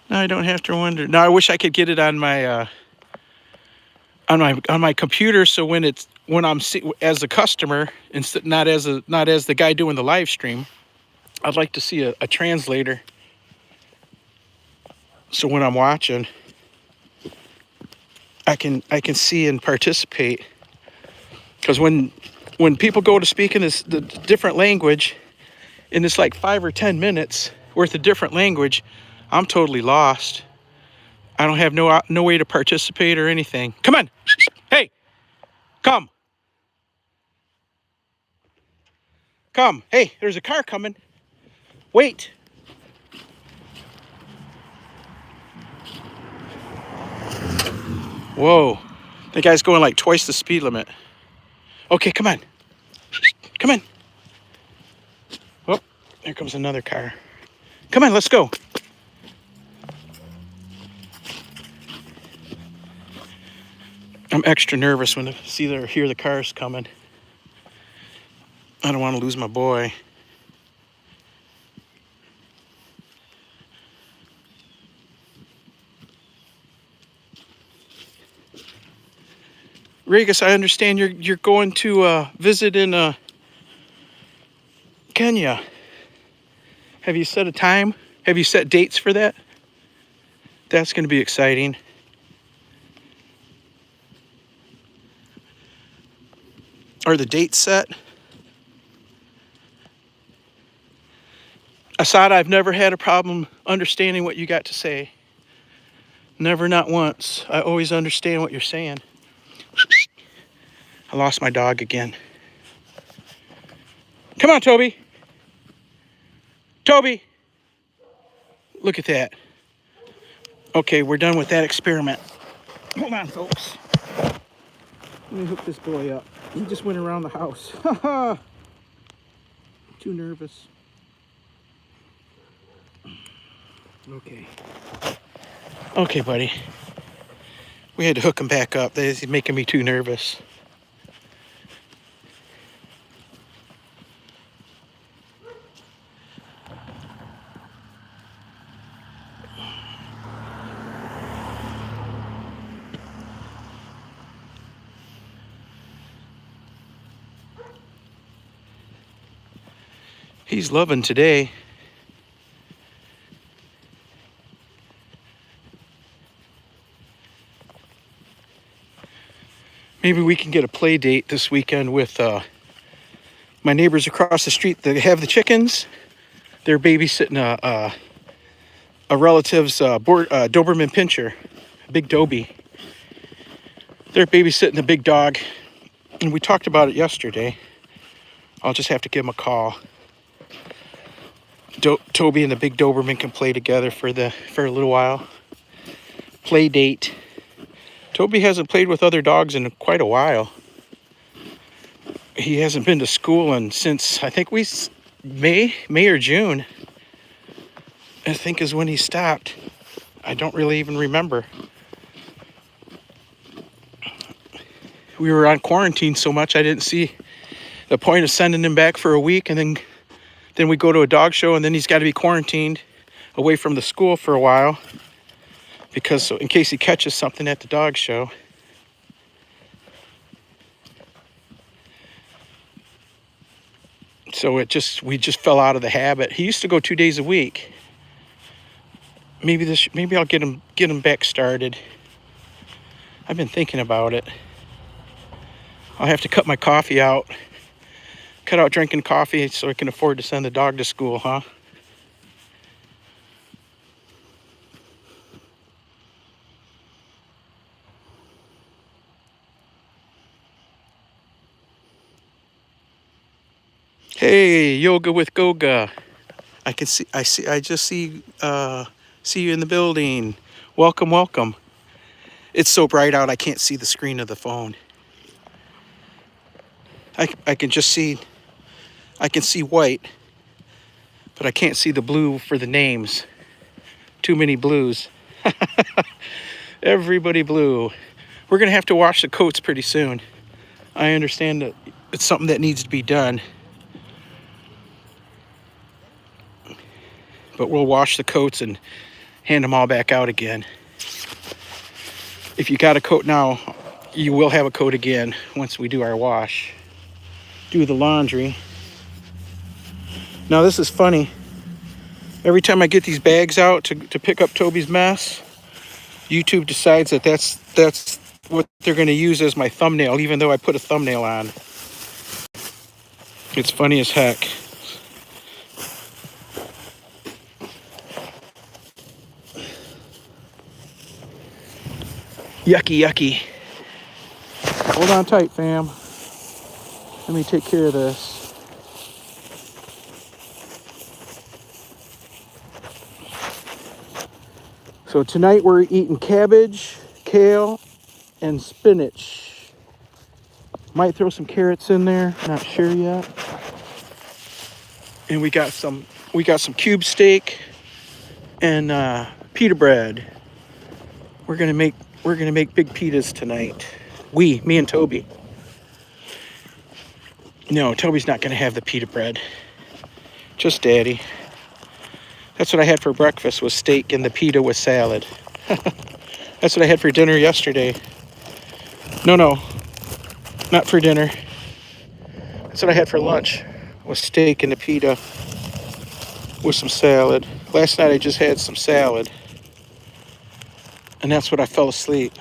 Now I don't have to wonder. Now I wish I could get it on my computer, so when I'm as a customer, instead not as the guy doing the live stream, I'd like to see a translator. So when I'm watching, I can see and participate. Because when people go to speak in the different language, and it's like 5 or 10 minutes worth of different language, I'm totally lost. I don't have no way to participate or anything. Come on. Hey, come. Come. Hey, there's a car coming. Wait. Whoa. The guy's going like twice the speed limit. Okay, come on. Come on. Oh, there comes another car. Come on, let's go. I'm extra nervous when I hear the cars coming. I don't want to lose my boy. Regis, I understand you're going to visit in Kenya. Have you set a time? Have you set dates for that? That's going to be exciting. Are the dates set? Assad, I've never had a problem understanding what you got to say. Never, not once. I always understand what you're saying. I lost my dog again. Come on, Toby. Toby. Look at that. Okay, we're done with that experiment. Hold on, folks. Let me hook this boy up. He just went around the house. Too nervous. Okay. Okay, buddy. We had to hook him back up. He's making me too nervous. He's loving today. Maybe we can get a play date this weekend with my neighbors across the street that have the chickens. They're babysitting a relative's Doberman Pinscher, big Dobie. They're babysitting a big dog, and we talked about it yesterday. I'll just have to give them a call. Toby and the big Doberman can play together for a little while. Play date. Toby hasn't played with other dogs in quite a while. He hasn't been to school since I think May or June, I think, is when he stopped. I don't really even remember. We were on quarantine so much I didn't see the point of sending him back for a week, and then we go to a dog show, and then he's got to be quarantined away from the school for a while, because in case he catches something at the dog show. So we just fell out of the habit. He used to go 2 days a week. Maybe I'll get him back started. I've been thinking about it. I'll have to cut my coffee out. Cut out drinking coffee so I can afford to send the dog to school, huh? Hey, yoga with Goga. I just see you in the building. Welcome, welcome. It's so bright out I can't see the screen of the phone. I can just see, I can see white, but I can't see the blue for the names. Too many blues. Everybody blue. We're gonna have to wash the coats pretty soon. I understand that it's something that needs to be done. But we'll wash the coats and hand them all back out again. If you got a coat now, you will have a coat again once we do our wash. Do the laundry. Now this is funny. Every time I get these bags out to pick up Toby's mess, YouTube decides that that's what they're going to use as my thumbnail, even though I put a thumbnail on. It's funny as heck. Yucky, yucky. Hold on tight, fam. Let me take care of this. So tonight we're eating cabbage, kale, and spinach. Might throw some carrots in there, not sure yet. And we got some cube steak and pita bread. We're gonna make big pitas tonight. Me and Toby. No, Toby's not gonna have the pita bread. Just Daddy. That's what I had for breakfast, was steak and the pita with salad. That's what I had for dinner yesterday. No, not for dinner. That's what I had for lunch, was steak and the pita with some salad. Last night I just had some salad. And that's what I fell asleep.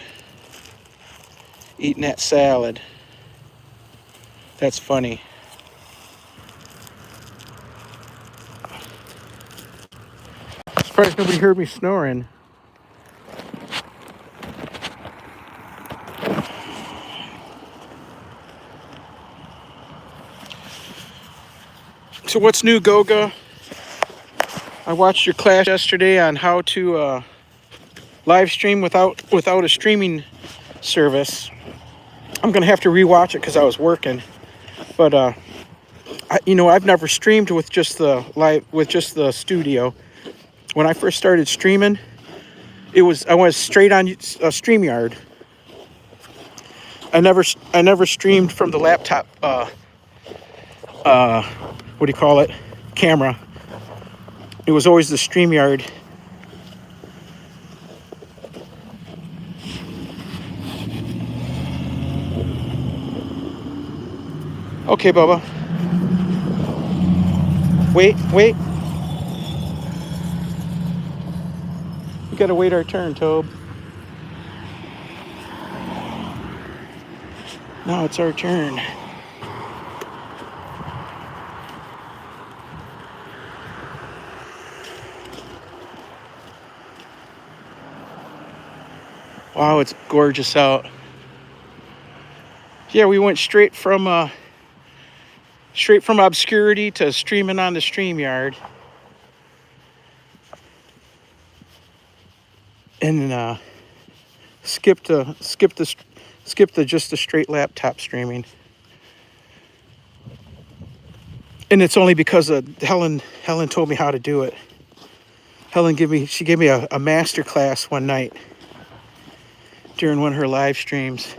Eating that salad. That's funny. Surprised nobody heard me snoring. So what's new, Goga? I watched your class yesterday on how to live stream without a streaming service. I'm gonna have to rewatch it because I was working. But I've never streamed with just the studio. When I first started streaming, I went straight on StreamYard. I never streamed from the laptop. What do you call it? Camera. It was always the StreamYard. Okay, Bubba. Wait. We gotta wait our turn, Tobe. Now it's our turn. Wow, it's gorgeous out. Yeah, we went straight from obscurity to streaming on the StreamYard. And skip the just the straight laptop streaming. And it's only because Helen told me how to do it. She gave me a master class one night during one of her live streams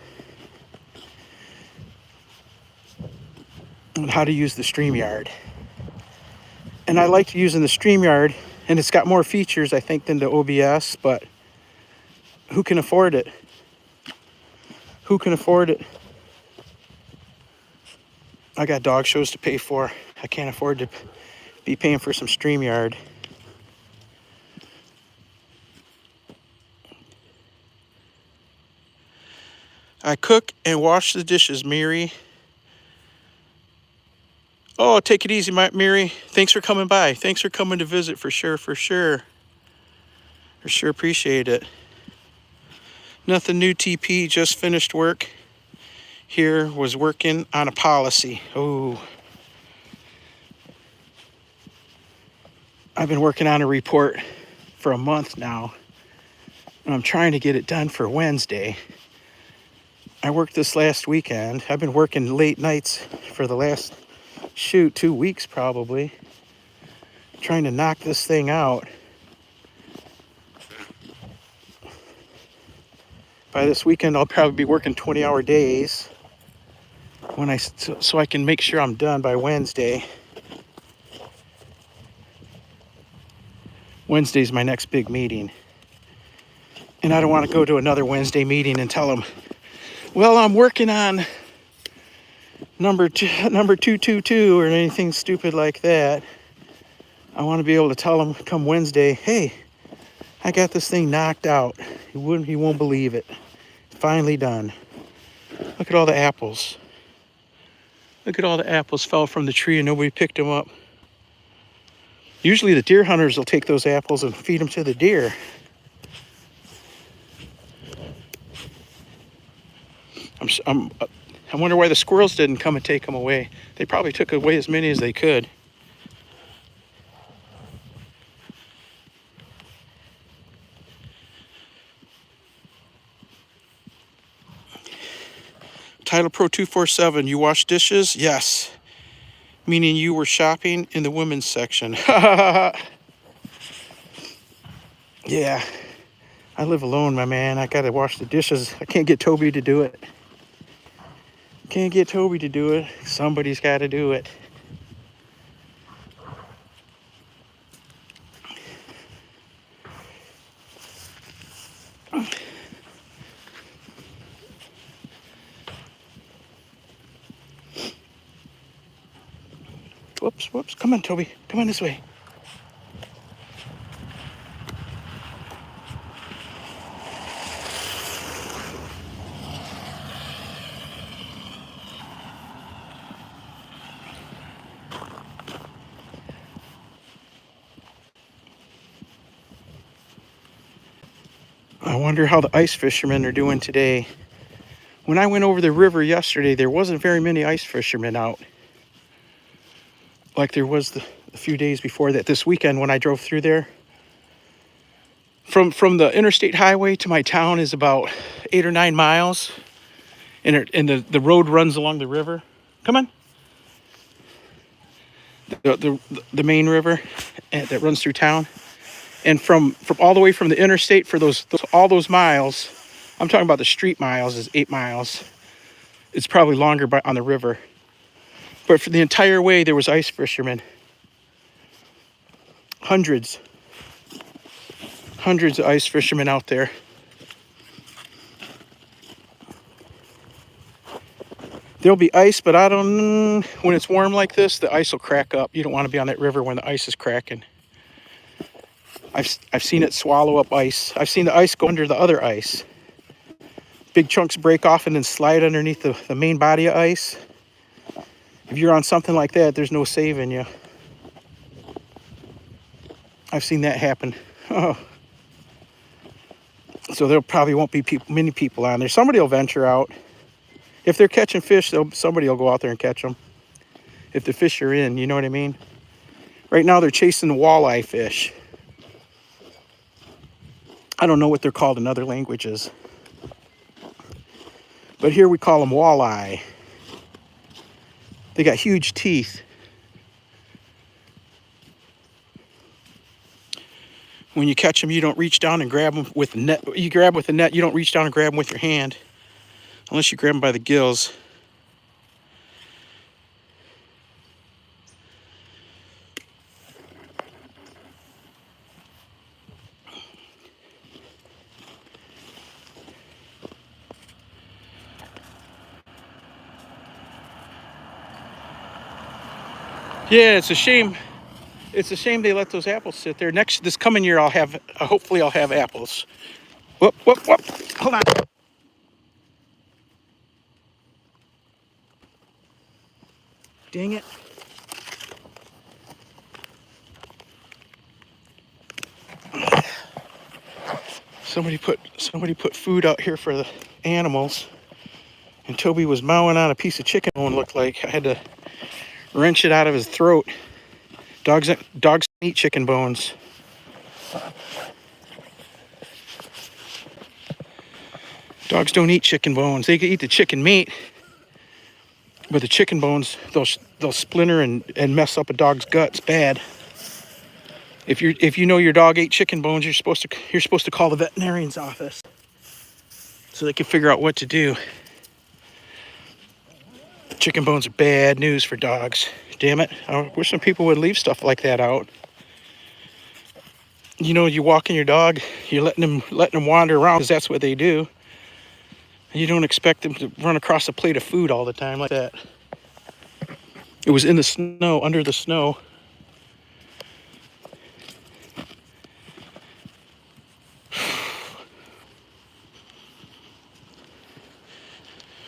on how to use the StreamYard. And I liked using the StreamYard, and it's got more features, I think, than the OBS, but who can afford it? Who can afford it? I got dog shows to pay for. I can't afford to be paying for some StreamYard. I cook and wash the dishes, Miri. Oh, take it easy, Miri. Thanks for coming by. Thanks for coming to visit, for sure, for sure. For sure appreciate it. Nothing new, TP. Just finished work. Here was working on a policy. Oh, I've been working on a report for a month now. And I'm trying to get it done for Wednesday. I worked this last weekend. I've been working late nights for the last, 2 weeks probably. Trying to knock this thing out. By this weekend, I'll probably be working 20-hour days so I can make sure I'm done by Wednesday. Wednesday's my next big meeting. And I don't want to go to another Wednesday meeting and tell them, well, I'm working on number 222 or anything stupid like that. I want to be able to tell them come Wednesday, hey, I got this thing knocked out. You won't believe it. Finally done. Look at all the apples. Look at all the apples fell from the tree and nobody picked them up. Usually the deer hunters will take those apples and feed them to the deer. I wonder why the squirrels didn't come and take them away. They probably took away as many as they could. Titlepro 247, you wash dishes? Yes. Meaning you were shopping in the women's section. Yeah. I live alone, my man. I gotta wash the dishes. I can't get Toby to do it. Can't get Toby to do it. Somebody's gotta do it. Whoops. Come on, Toby. Come on this way. I wonder how the ice fishermen are doing today. When I went over the river yesterday, there wasn't very many ice fishermen out. Like there was a few days before that. This weekend when I drove through there. From the interstate highway to my town is about 8 or 9 miles. And the road runs along the river. Come on. The main river that runs through town. And from all the way from the interstate for all those miles, I'm talking about the street miles, is 8 miles. It's probably longer on the river. But for the entire way, there was ice fishermen. Hundreds of ice fishermen out there. There'll be ice, but when it's warm like this, the ice will crack up. You don't want to be on that river when the ice is cracking. I've seen it swallow up ice. I've seen the ice go under the other ice. Big chunks break off and then slide underneath the main body of ice. If you're on something like that, there's no saving you. I've seen that happen. Oh. So there probably won't be many people on there. Somebody will venture out. If they're catching fish, somebody will go out there and catch them. If the fish are in, you know what I mean? Right now they're chasing the walleye fish. I don't know what they're called in other languages. But here we call them walleye. They got huge teeth. When you catch them, you don't reach down and grab them with the net. You grab with the net, you don't reach down and grab them with your hand. Unless you grab them by the gills. Yeah, it's a shame. It's a shame they let those apples sit there. This coming year, I'll have, hopefully I'll have apples. Whoop, whoop, whoop. Hold on. Dang it. Somebody put food out here for the animals. And Toby was mowing on a piece of chicken bone, looked like. I had to wrench it out of his throat. Dogs eat chicken bones. Dogs don't eat chicken bones. They can eat the chicken meat, but the chicken bones, they'll splinter and mess up a dog's guts bad. If you know your dog ate chicken bones, you're supposed to call the veterinarian's office so they can figure out what to do. Chicken bones are bad news for dogs. Damn it. I wish some people would leave stuff like that out. You know, you walking your dog, you're letting them wander around because that's what they do. You don't expect them to run across a plate of food all the time like that. It was in the snow, under the snow.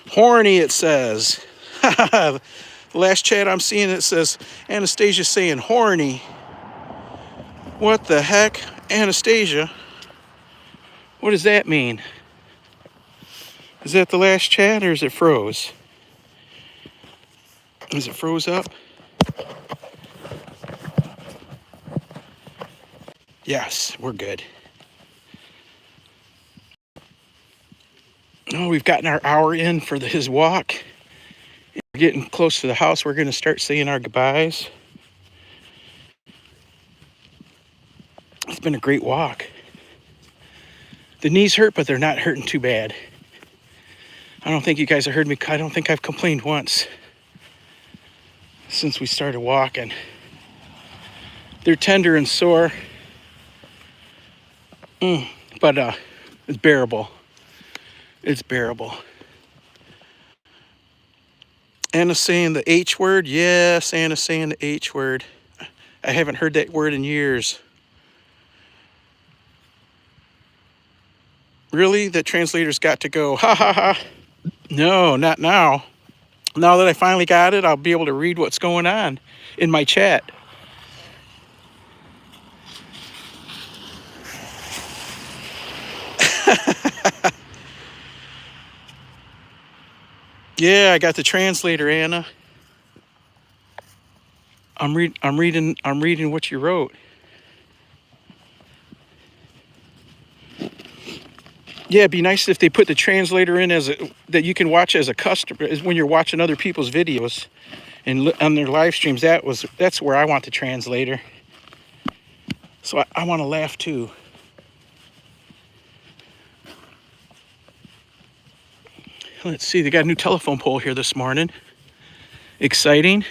Horny, it says. The last chat I'm seeing, it says Anastasia saying horny. What the heck? Anastasia? What does that mean? Is that the last chat or is it froze? Is it froze up? Yes, we're good. Oh, we've gotten our hour in for his walk. We're getting close to the house. We're going to start saying our goodbyes. It's been a great walk. The knees hurt, but they're not hurting too bad. I don't think you guys have heard me. I don't think I've complained once since we started walking. They're tender and sore, but it's bearable. It's bearable. Anna's saying the H word. Yes, Anna's saying the H word. I haven't heard that word in years. Really? The translator's got to go. Ha ha ha. No, not now. Now that I finally got it, I'll be able to read what's going on in my chat. Yeah, I got the translator, Anna. I'm reading what you wrote. Yeah, it'd be nice if they put the translator in that you can watch as a customer, is when you're watching other people's videos and on their live streams. That's where I want the translator. So I want to laugh too. Let's see, they got a new telephone pole here this morning. Exciting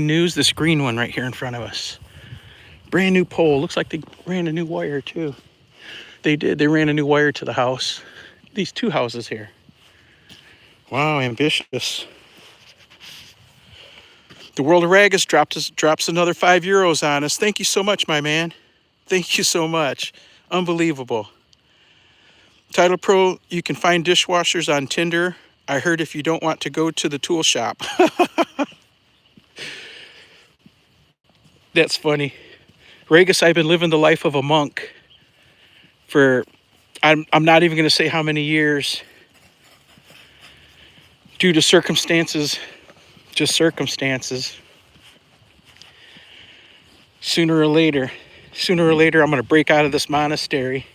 news. This green one right here in front of us. Brand new pole. Looks like they ran a new wire too. They did. They ran a new wire to the house. These two houses here. Wow, ambitious. The World of Ragus drops another €5 on us. Thank you so much, my man. Thank you so much. Unbelievable. Titlepro, you can find dishwashers on Tinder. I heard if you don't want to go to the tool shop. That's funny. Ragus, I've been living the life of a monk for, I'm not even going to say how many years, due to circumstances, just circumstances. Sooner or later, I'm going to break out of this monastery.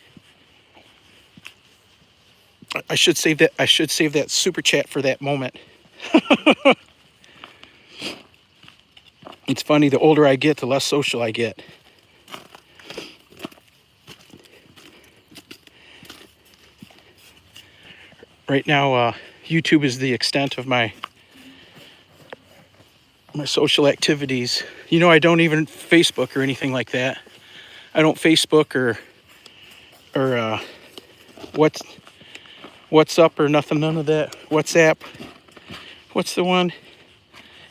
I should save that super chat for that moment. It's funny, the older I get, the less social I get. Right now, YouTube is the extent of my social activities. You know, I don't even Facebook or anything like that. I don't Facebook or what's up or nothing, none of that. WhatsApp. What's the one?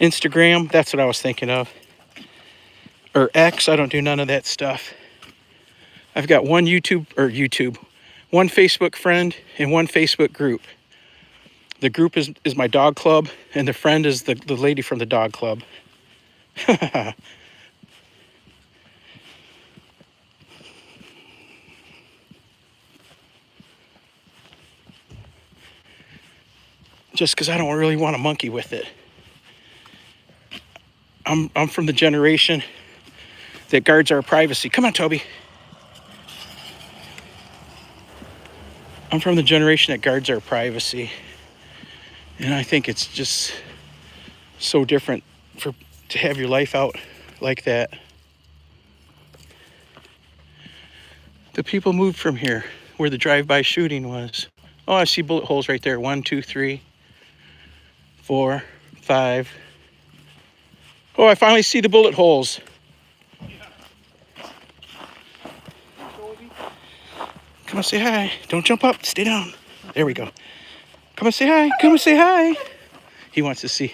Instagram. That's what I was thinking of. or X. I don't do none of that stuff. I've got one one Facebook friend and one Facebook group. The group is my dog club, and the friend is the lady from the dog club. Just because I don't really want to monkey with it. I'm from the generation that guards our privacy. Come on, Toby. I'm from the generation that guards our privacy. And I think it's just so different to have your life out like that. The people moved from here where the drive-by shooting was. Oh, I see bullet holes right there. 1, 2, 3, 4, 5. Oh, I finally see the bullet holes. Come and say hi. Don't jump up. Stay down. There we go. Come and say hi. Come and say hi. He wants to see.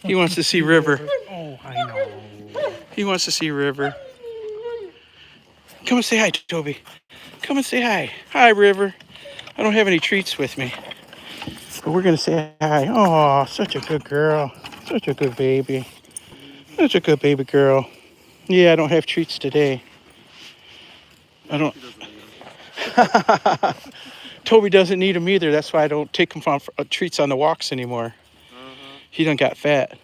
He wants to see River. Oh, I know. He wants to see River. Come and say hi, Toby. Come and say hi. Hi, River. I don't have any treats with me, but we're gonna say hi. Oh, such a good girl. Such a good baby. Such a good baby girl. Yeah, I don't have treats today. I don't. Toby doesn't need them either. That's why I don't take him for treats on the walks anymore. He done got fat.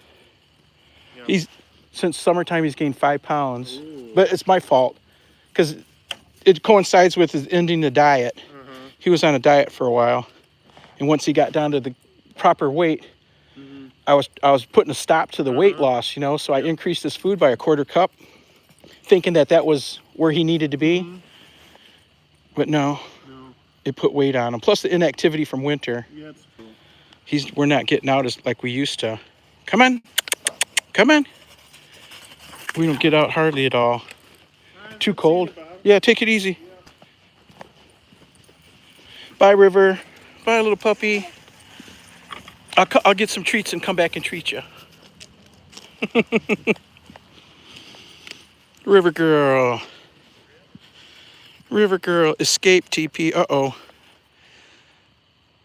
Yep. He's since summertime he's gained 5 pounds. Ooh. But it's my fault because it coincides with his ending the diet. He was on a diet for a while, and once he got down to the proper weight, I was putting a stop to the weight loss, you know. So I increased his food by a 1/4 cup, thinking that was where he needed to be. But no, it put weight on him. Plus the inactivity from winter. Yeah, that's cool. We're not getting out as like we used to. Come on, come on. We don't get out hardly at all. Too cold. Yeah, take it easy. Bye, River. Bye, little puppy. I'll get some treats and come back and treat you. River girl. River girl. Escape, TP. Uh-oh.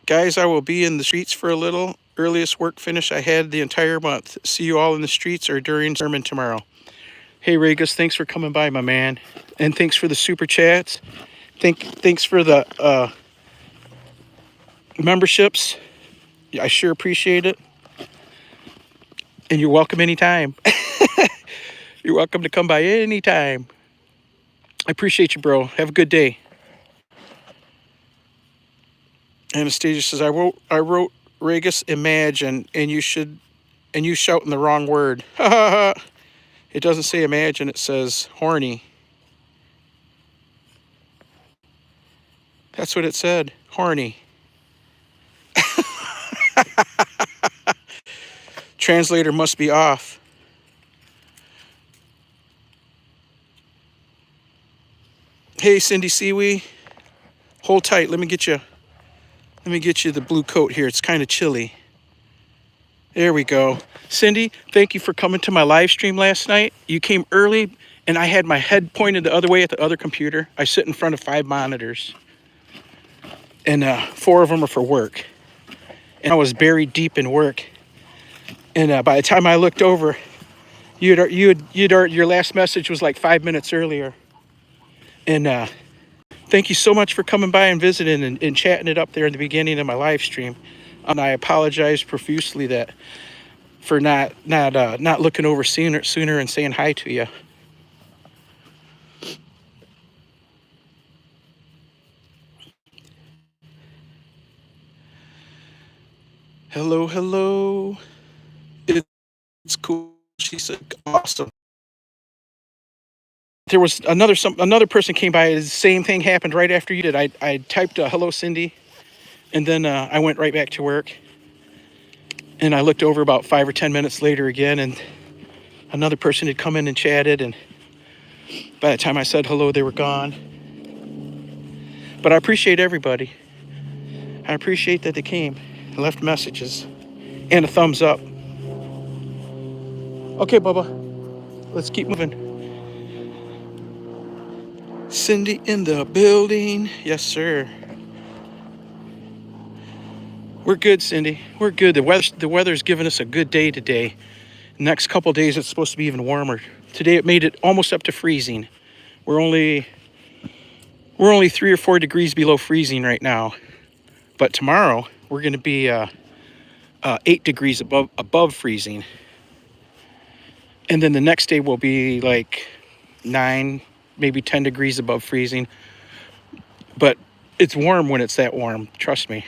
Guys, I will be in the streets for a little. Earliest work finish I had the entire month. See you all in the streets or during sermon tomorrow. Hey, Regus, thanks for coming by, my man. And thanks for the super chats. Thanks for the memberships. I sure appreciate it. And you're welcome anytime. You're welcome to come by anytime. I appreciate you, bro. Have a good day. Anastasia says, I wrote Regus imagine, and you shouting the wrong word. It doesn't say imagine, it says horny. That's what it said. Horny. Translator must be off. Hey, Cindy Seawee. Hold tight. Let me get you the blue coat here. It's kind of chilly. There we go. Cindy, thank you for coming to my live stream last night. You came early, and I had my head pointed the other way at the other computer. I sit in front of 5 monitors, and 4 of them are for work. And I was buried deep in work. And by the time I looked over, your last message was like 5 minutes earlier. And thank you so much for coming by and visiting and chatting it up there in the beginning of my live stream. And I apologize profusely for not looking over sooner and saying hi to you. Hello. It's cool. She said, awesome. There was another person came by. The same thing happened right after you did. I typed hello, Cindy, and then I went right back to work. And I looked over about 5 or 10 minutes later again, and another person had come in and chatted. And by the time I said hello, they were gone. But I appreciate everybody. I appreciate that they came and left messages and a thumbs up. Okay, Bubba, let's keep moving. Cindy in the building. Yes, sir. We're good, Cindy. We're good. The weather's giving us a good day today. Next couple days, it's supposed to be even warmer. Today, it made it almost up to freezing. We're only 3 or 4 degrees below freezing right now. But tomorrow, we're going to be 8 degrees above freezing. And then the next day will be like 9, maybe 10 degrees above freezing. But it's warm when it's that warm. Trust me.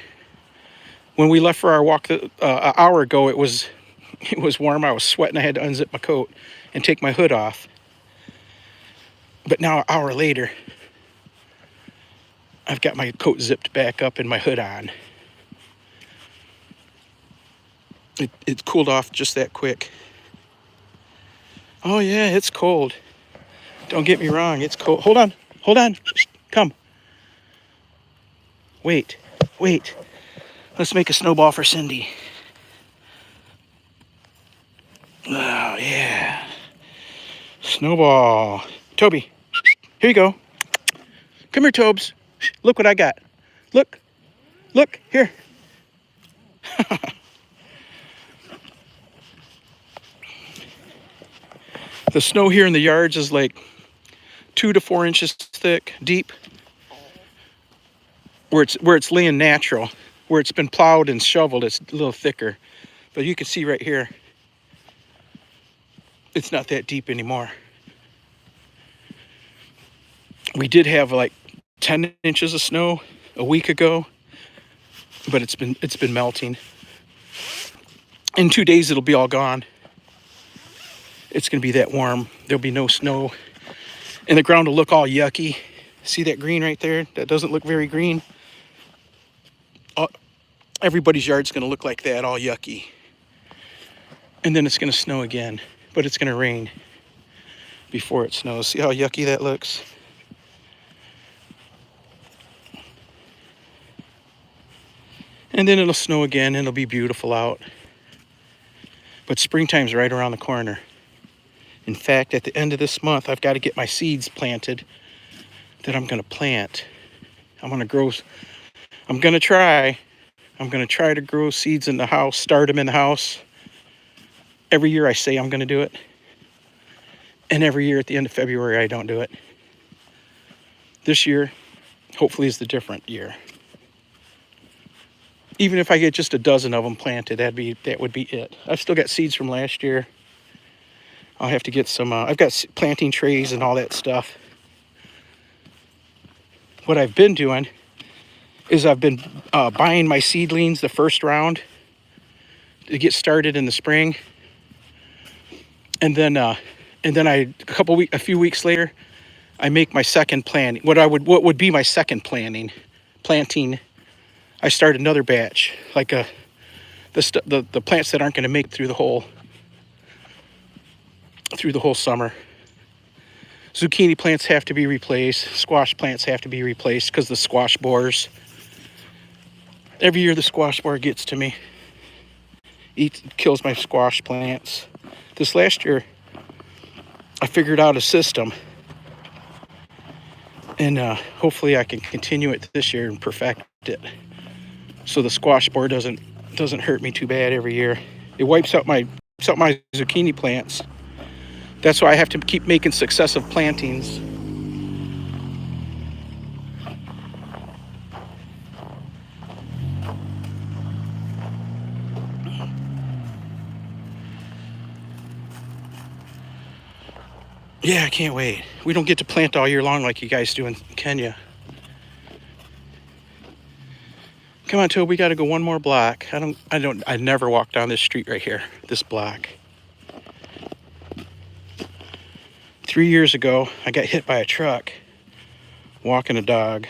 When we left for our walk an hour ago, it was warm. I was sweating. I had to unzip my coat and take my hood off. But now, an hour later, I've got my coat zipped back up and my hood on. It cooled off just that quick. Oh yeah, it's cold. Don't get me wrong, it's cold. Hold on. Come. Wait. Let's make a snowball for Cindy. Oh yeah. Snowball. Toby, here you go. Come here, Tobes. Look what I got. Look, here. The snow here in the yards is like 2 to 4 inches thick, deep. Where it's laying natural. Where it's been plowed and shoveled, it's a little thicker. But you can see right here, it's not that deep anymore. We did have like 10 inches of snow a week ago, but it's been melting. In 2 days, it'll be all gone. It's going to be that warm. There'll be no snow. And the ground will look all yucky. See that green right there? That doesn't look very green. Everybody's yard's going to look like that, all yucky. And then it's going to snow again. But it's going to rain before it snows. See how yucky that looks? And then it'll snow again and it'll be beautiful out. But springtime's right around the corner. In fact, at the end of this month, I've got to get my seeds planted that I'm going to plant. I'm going to try to grow seeds in the house, start them in the house. Every year I say I'm going to do it. And every year at the end of February, I don't do it. This year, hopefully, is the different year. Even if I get just a dozen of them planted, that would be it. I've still got seeds from last year. I'll have to get some, I've got planting trays and all that stuff. What I've been doing is I've been buying my seedlings the first round to get started in the spring. And then a few weeks later, I make my second planting. What would be my second planting. I start another batch, like the plants that aren't going to make it through the whole summer. Zucchini plants have to be replaced. Squash plants have to be replaced because the squash borers. Every year the squash borer gets to me. Kills my squash plants. This last year, I figured out a system. And hopefully I can continue it this year and perfect it. So the squash borer doesn't hurt me too bad every year. It wipes out my zucchini plants. That's why I have to keep making successive plantings. Yeah, I can't wait. We don't get to plant all year long like you guys do in Kenya. Come on, Toby, we got to go one more block. I never walk down this street right here, this block. 3 years ago, I got hit by a truck walking a dog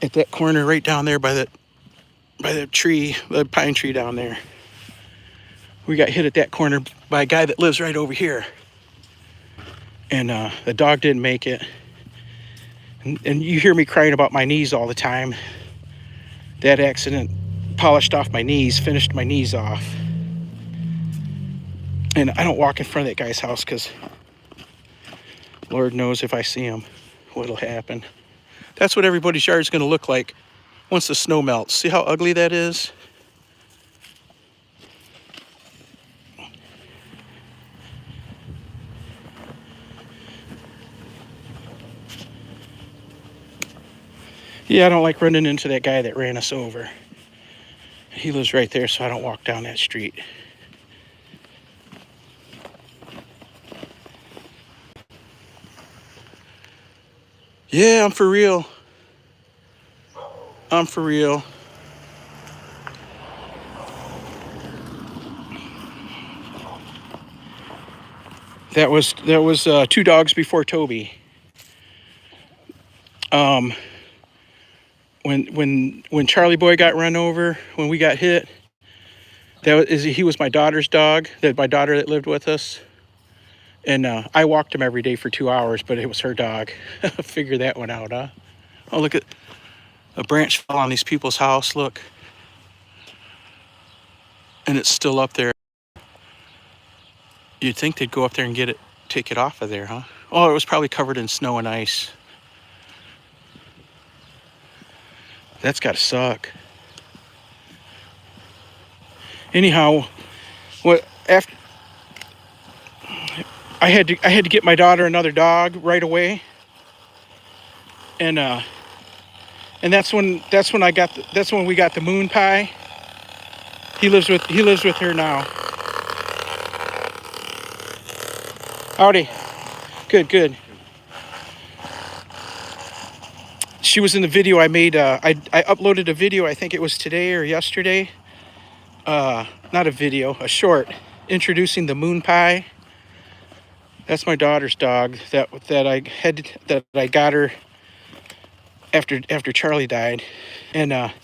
at that corner right down there by the tree, the pine tree down there. We got hit at that corner by a guy that lives right over here. And the dog didn't make it. And you hear me crying about my knees all the time. That accident polished off my knees, finished my knees off. And I don't walk in front of that guy's house because Lord knows if I see them, what'll happen. That's what everybody's yard is going to look like once the snow melts. See how ugly that is? Yeah, I don't like running into that guy that ran us over. He lives right there, so I don't walk down that street. Yeah, I'm for real. I'm for real. That was 2 dogs before Toby. When Charlie Boy got run over, when we got hit, he was my daughter's dog, my daughter that lived with us. And I walked him every day for 2 hours, but it was her dog. Figure that one out, huh? Oh, look at a branch fell on these people's house, look. And it's still up there. You'd think they'd go up there and take it off of there, huh? Oh, it was probably covered in snow and ice. That's gotta suck. Anyhow, after I had to get my daughter another dog right away, and that's when we got the moon pie. He lives with her now. Howdy. Good. She was in the video I made. I uploaded a video. I think it was today or yesterday. Not a video, a short, introducing the moon pie. That's my daughter's dog that I got her after Charlie died, and I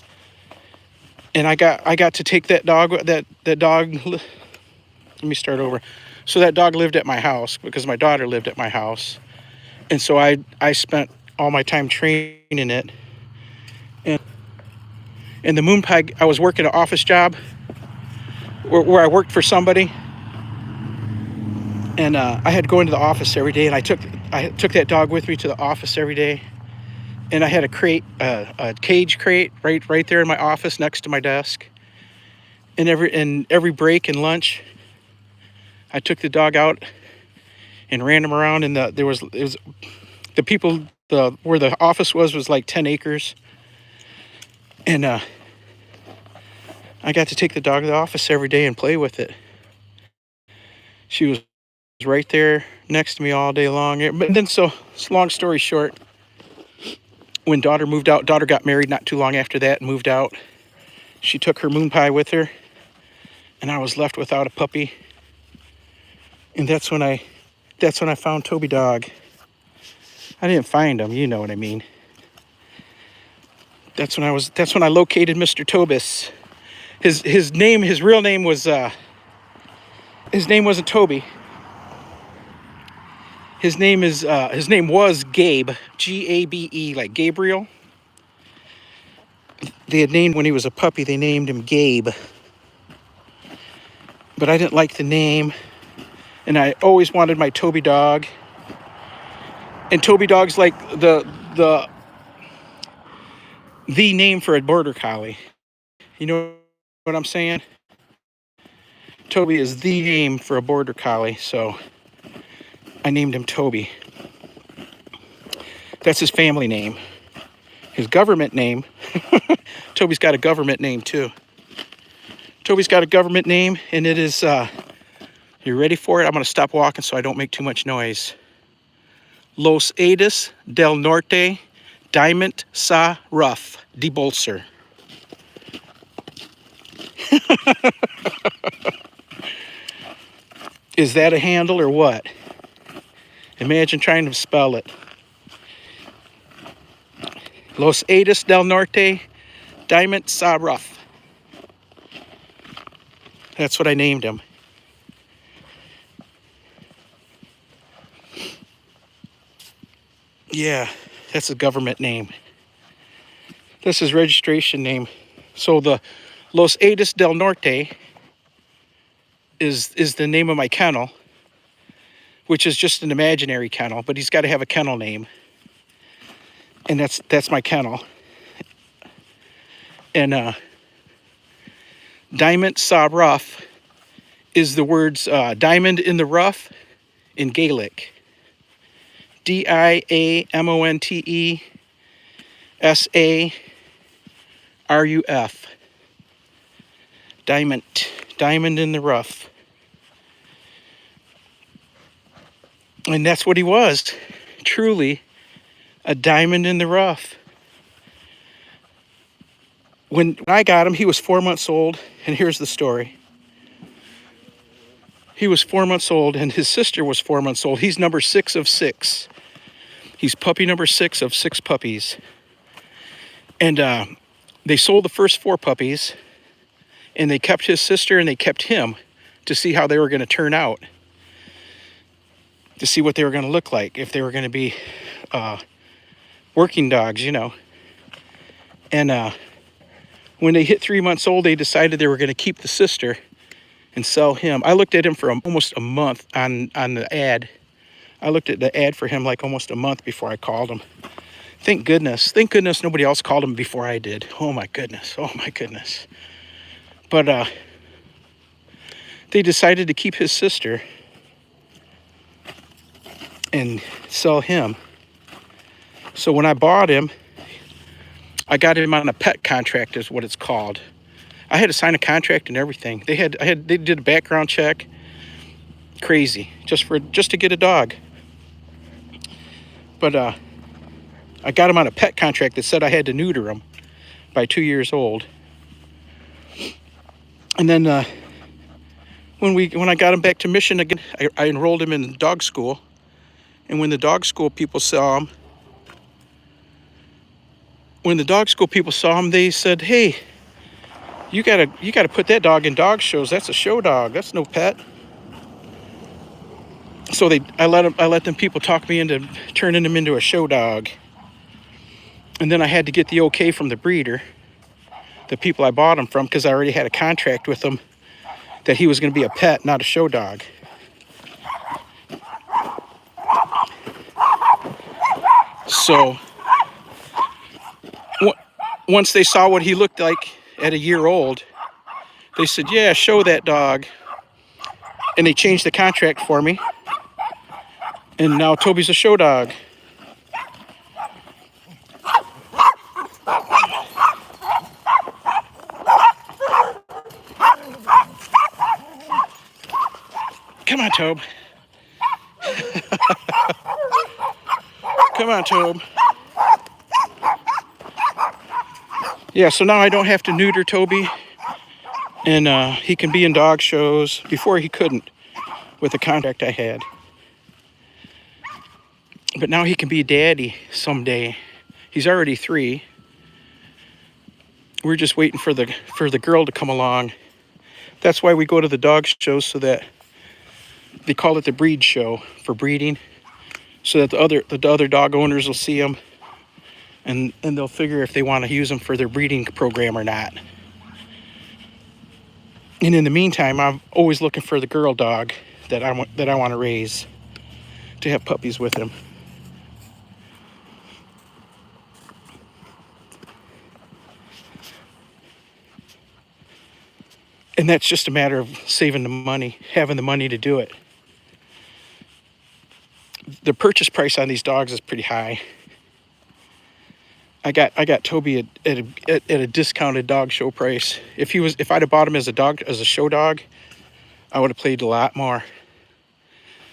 got to take that dog. That dog. Let me start over. So that dog lived at my house because my daughter lived at my house, and so I spent all my time training it. And the moon pie, I was working an office job where I worked for somebody, and I had to go into the office every day, and I took that dog with me to the office every day, and I had a cage crate right there in my office next to my desk, and every break and lunch, I took the dog out and ran him around. And where the office was like 10 acres, and I got to take the dog to the office every day and play with it. She was right there next to me all day long. But then, so long story short, when daughter moved out, daughter got married not too long after that and moved out. She took her moon pie with her, and I was left without a puppy. And that's when I found Toby Dog. I didn't find him, you know what I mean. That's when I located Mr. Tobis. His real name wasn't Toby. His name was Gabe, Gabe, like Gabriel. They had named, when he was a puppy, they named him Gabe. But I didn't like the name, and I always wanted my Toby Dog. And Toby Dog's like the name for a border collie. You know what I'm saying? Toby is the name for a border collie, so I named him Toby. That's his family name. His government name, Toby's got a government name too. Toby's got a government name, and it is, you ready for it? I'm going to stop walking so I don't make too much noise. Los Aires del Norte, Diamond Sa Rough, de Bolser. Is that a handle or what? Imagine trying to spell it. Los Aires del Norte, Diamond Sa Rough. That's what I named him. Yeah, that's a government name. That's his registration name. So the Los Aires del Norte is the name of my kennel. which is just an imaginary kennel, but he's got to have a kennel name. And that's my kennel. And Diamond Sa Rough is the words diamond in the rough in Gaelic. DIAMONTESARUF. Diamond in the rough. And that's what he was. Truly a diamond in the rough. When I got him, he was 4 months old, and here's the story. He was 4 months old, and his sister was 4 months old. He's number 6 of 6. He's puppy number 6 of 6 puppies. And they sold the first 4 puppies, and they kept his sister and they kept him to see how they were going to turn out, to see what they were going to look like, if they were going to be working dogs, you know. And when they hit 3 months old, they decided they were going to keep the sister and sell him. I looked at him for almost a month on the ad. I looked at the ad for him like almost a month before I called him. Thank goodness nobody else called him before I did. Oh my goodness. But they decided to keep his sister and sell him. So when I bought him, I got him on a pet contract, is what it's called. I had to sign a contract and everything. They did a background check. Crazy, just to get a dog. But I got him on a pet contract that said I had to neuter him by 2 years old. And then when I got him back to Mission again, I enrolled him in dog school. And when the dog school people saw him, they said, "Hey, you gotta put that dog in dog shows. That's a show dog. That's no pet." So I let them people talk me into turning him into a show dog. And then I had to get the okay from the breeder, the people I bought him from, because I already had a contract with them that he was going to be a pet, not a show dog. So once they saw what he looked like at a year old, they said, "Yeah, show that dog." And they changed the contract for me. And now Toby's a show dog. Come on, Tobe. Come on, Tobe. Yeah, so now I don't have to neuter Toby. And he can be in dog shows. Before he couldn't with the contract I had. But now he can be a daddy someday. He's already 3. We're just waiting for the girl to come along. That's why we go to the dog shows, so that they call it the breed show for breeding, so that the other dog owners will see them, and they'll figure if they want to use them for their breeding program or not. And in the meantime, I'm always looking for the girl dog that I want to raise, to have puppies with him. And that's just a matter of saving the money, having the money to do it. The purchase price on these dogs is pretty high. I got Toby at a discounted dog show price. If I'd have bought him as a show dog, I would have paid a lot more.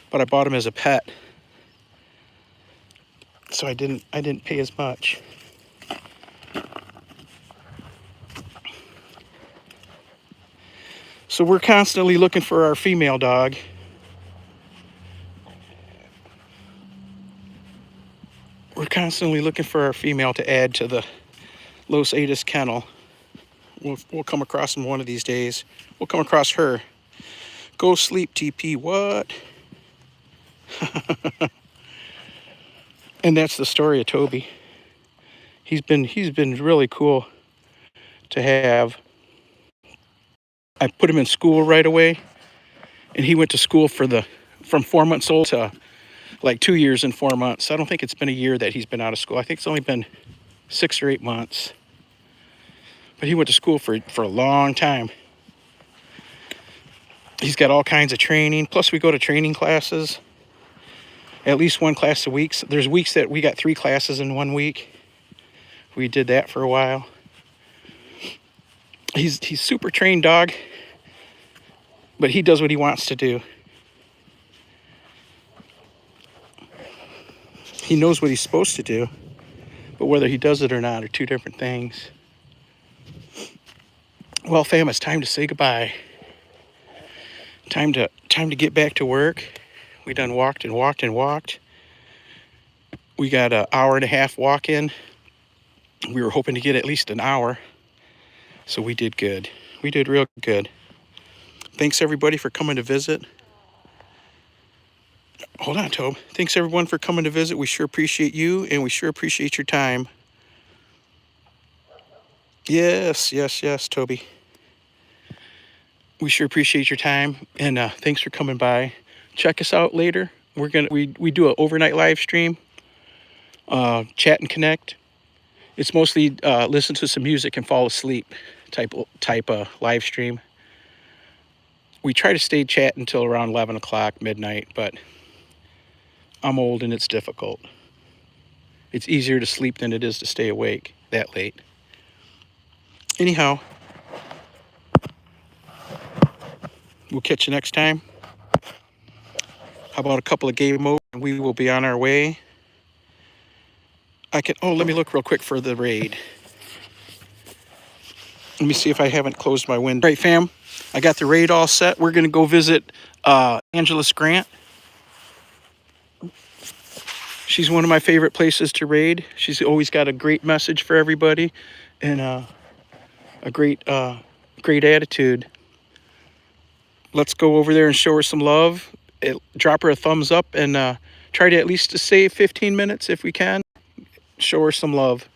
But I bought him as a pet, so I didn't pay as much. So we're constantly looking for our female dog. We're constantly looking for our female to add to the Los Atis kennel. We'll come across them one of these days. We'll come across her. Go sleep, TP. What? And that's the story of Toby. He's been really cool to have. I put him in school right away, and he went to school for from 4 months old to like 2 years and 4 months. I don't think it's been a year that he's been out of school. I think it's only been 6 or 8 months. But he went to school for a long time. He's got all kinds of training. Plus, we go to training classes, at least one class a week. So there's weeks that we got 3 classes in 1 week. We did that for a while. He's super trained dog, but he does what he wants to do. He knows what he's supposed to do, but whether he does it or not are 2 different things. Well, fam, it's time to say goodbye. Time to get back to work. We done walked and walked and walked. We got an hour and a half walk in. We were hoping to get at least an hour. So we did good. We did real good. Thanks everybody for coming to visit. Hold on, Tobe. Thanks everyone for coming to visit. We sure appreciate you, and we sure appreciate your time. Yes, Toby. We sure appreciate your time, and thanks for coming by. Check us out later. We do an overnight live stream, chat and connect. It's mostly listen to some music and fall asleep type live stream. We try to stay chat until around 11 o'clock, midnight, but I'm old and it's difficult. It's easier to sleep than it is to stay awake that late. Anyhow, we'll catch you next time. How about a couple of game modes and we will be on our way. Let me look real quick for the raid. Let me see if I haven't closed my window. All right, fam, I got the raid all set. We're gonna go visit Angela Grant. She's one of my favorite places to raid. She's always got a great message for everybody and a great attitude. Let's go over there and show her some love. Drop her a thumbs up and try to at least to save 15 minutes if we can. Show her some love.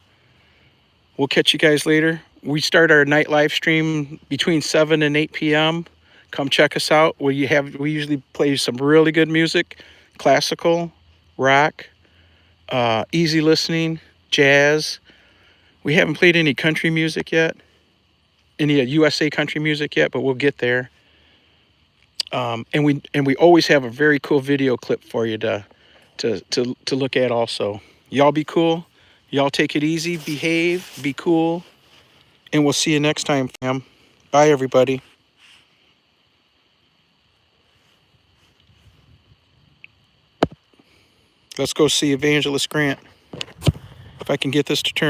We'll catch you guys later. We start our night live stream between 7 and 8 p.m. Come check us out. We usually play some really good music, classical, rock, easy listening, jazz. We haven't played any country music yet, any USA country music yet, but we'll get there. And we always have a very cool video clip for you to look at also. Y'all be cool. Y'all take it easy, behave, be cool, and we'll see you next time, fam. Bye, everybody. Let's go see Evangelist Grant. If I can get this to turn.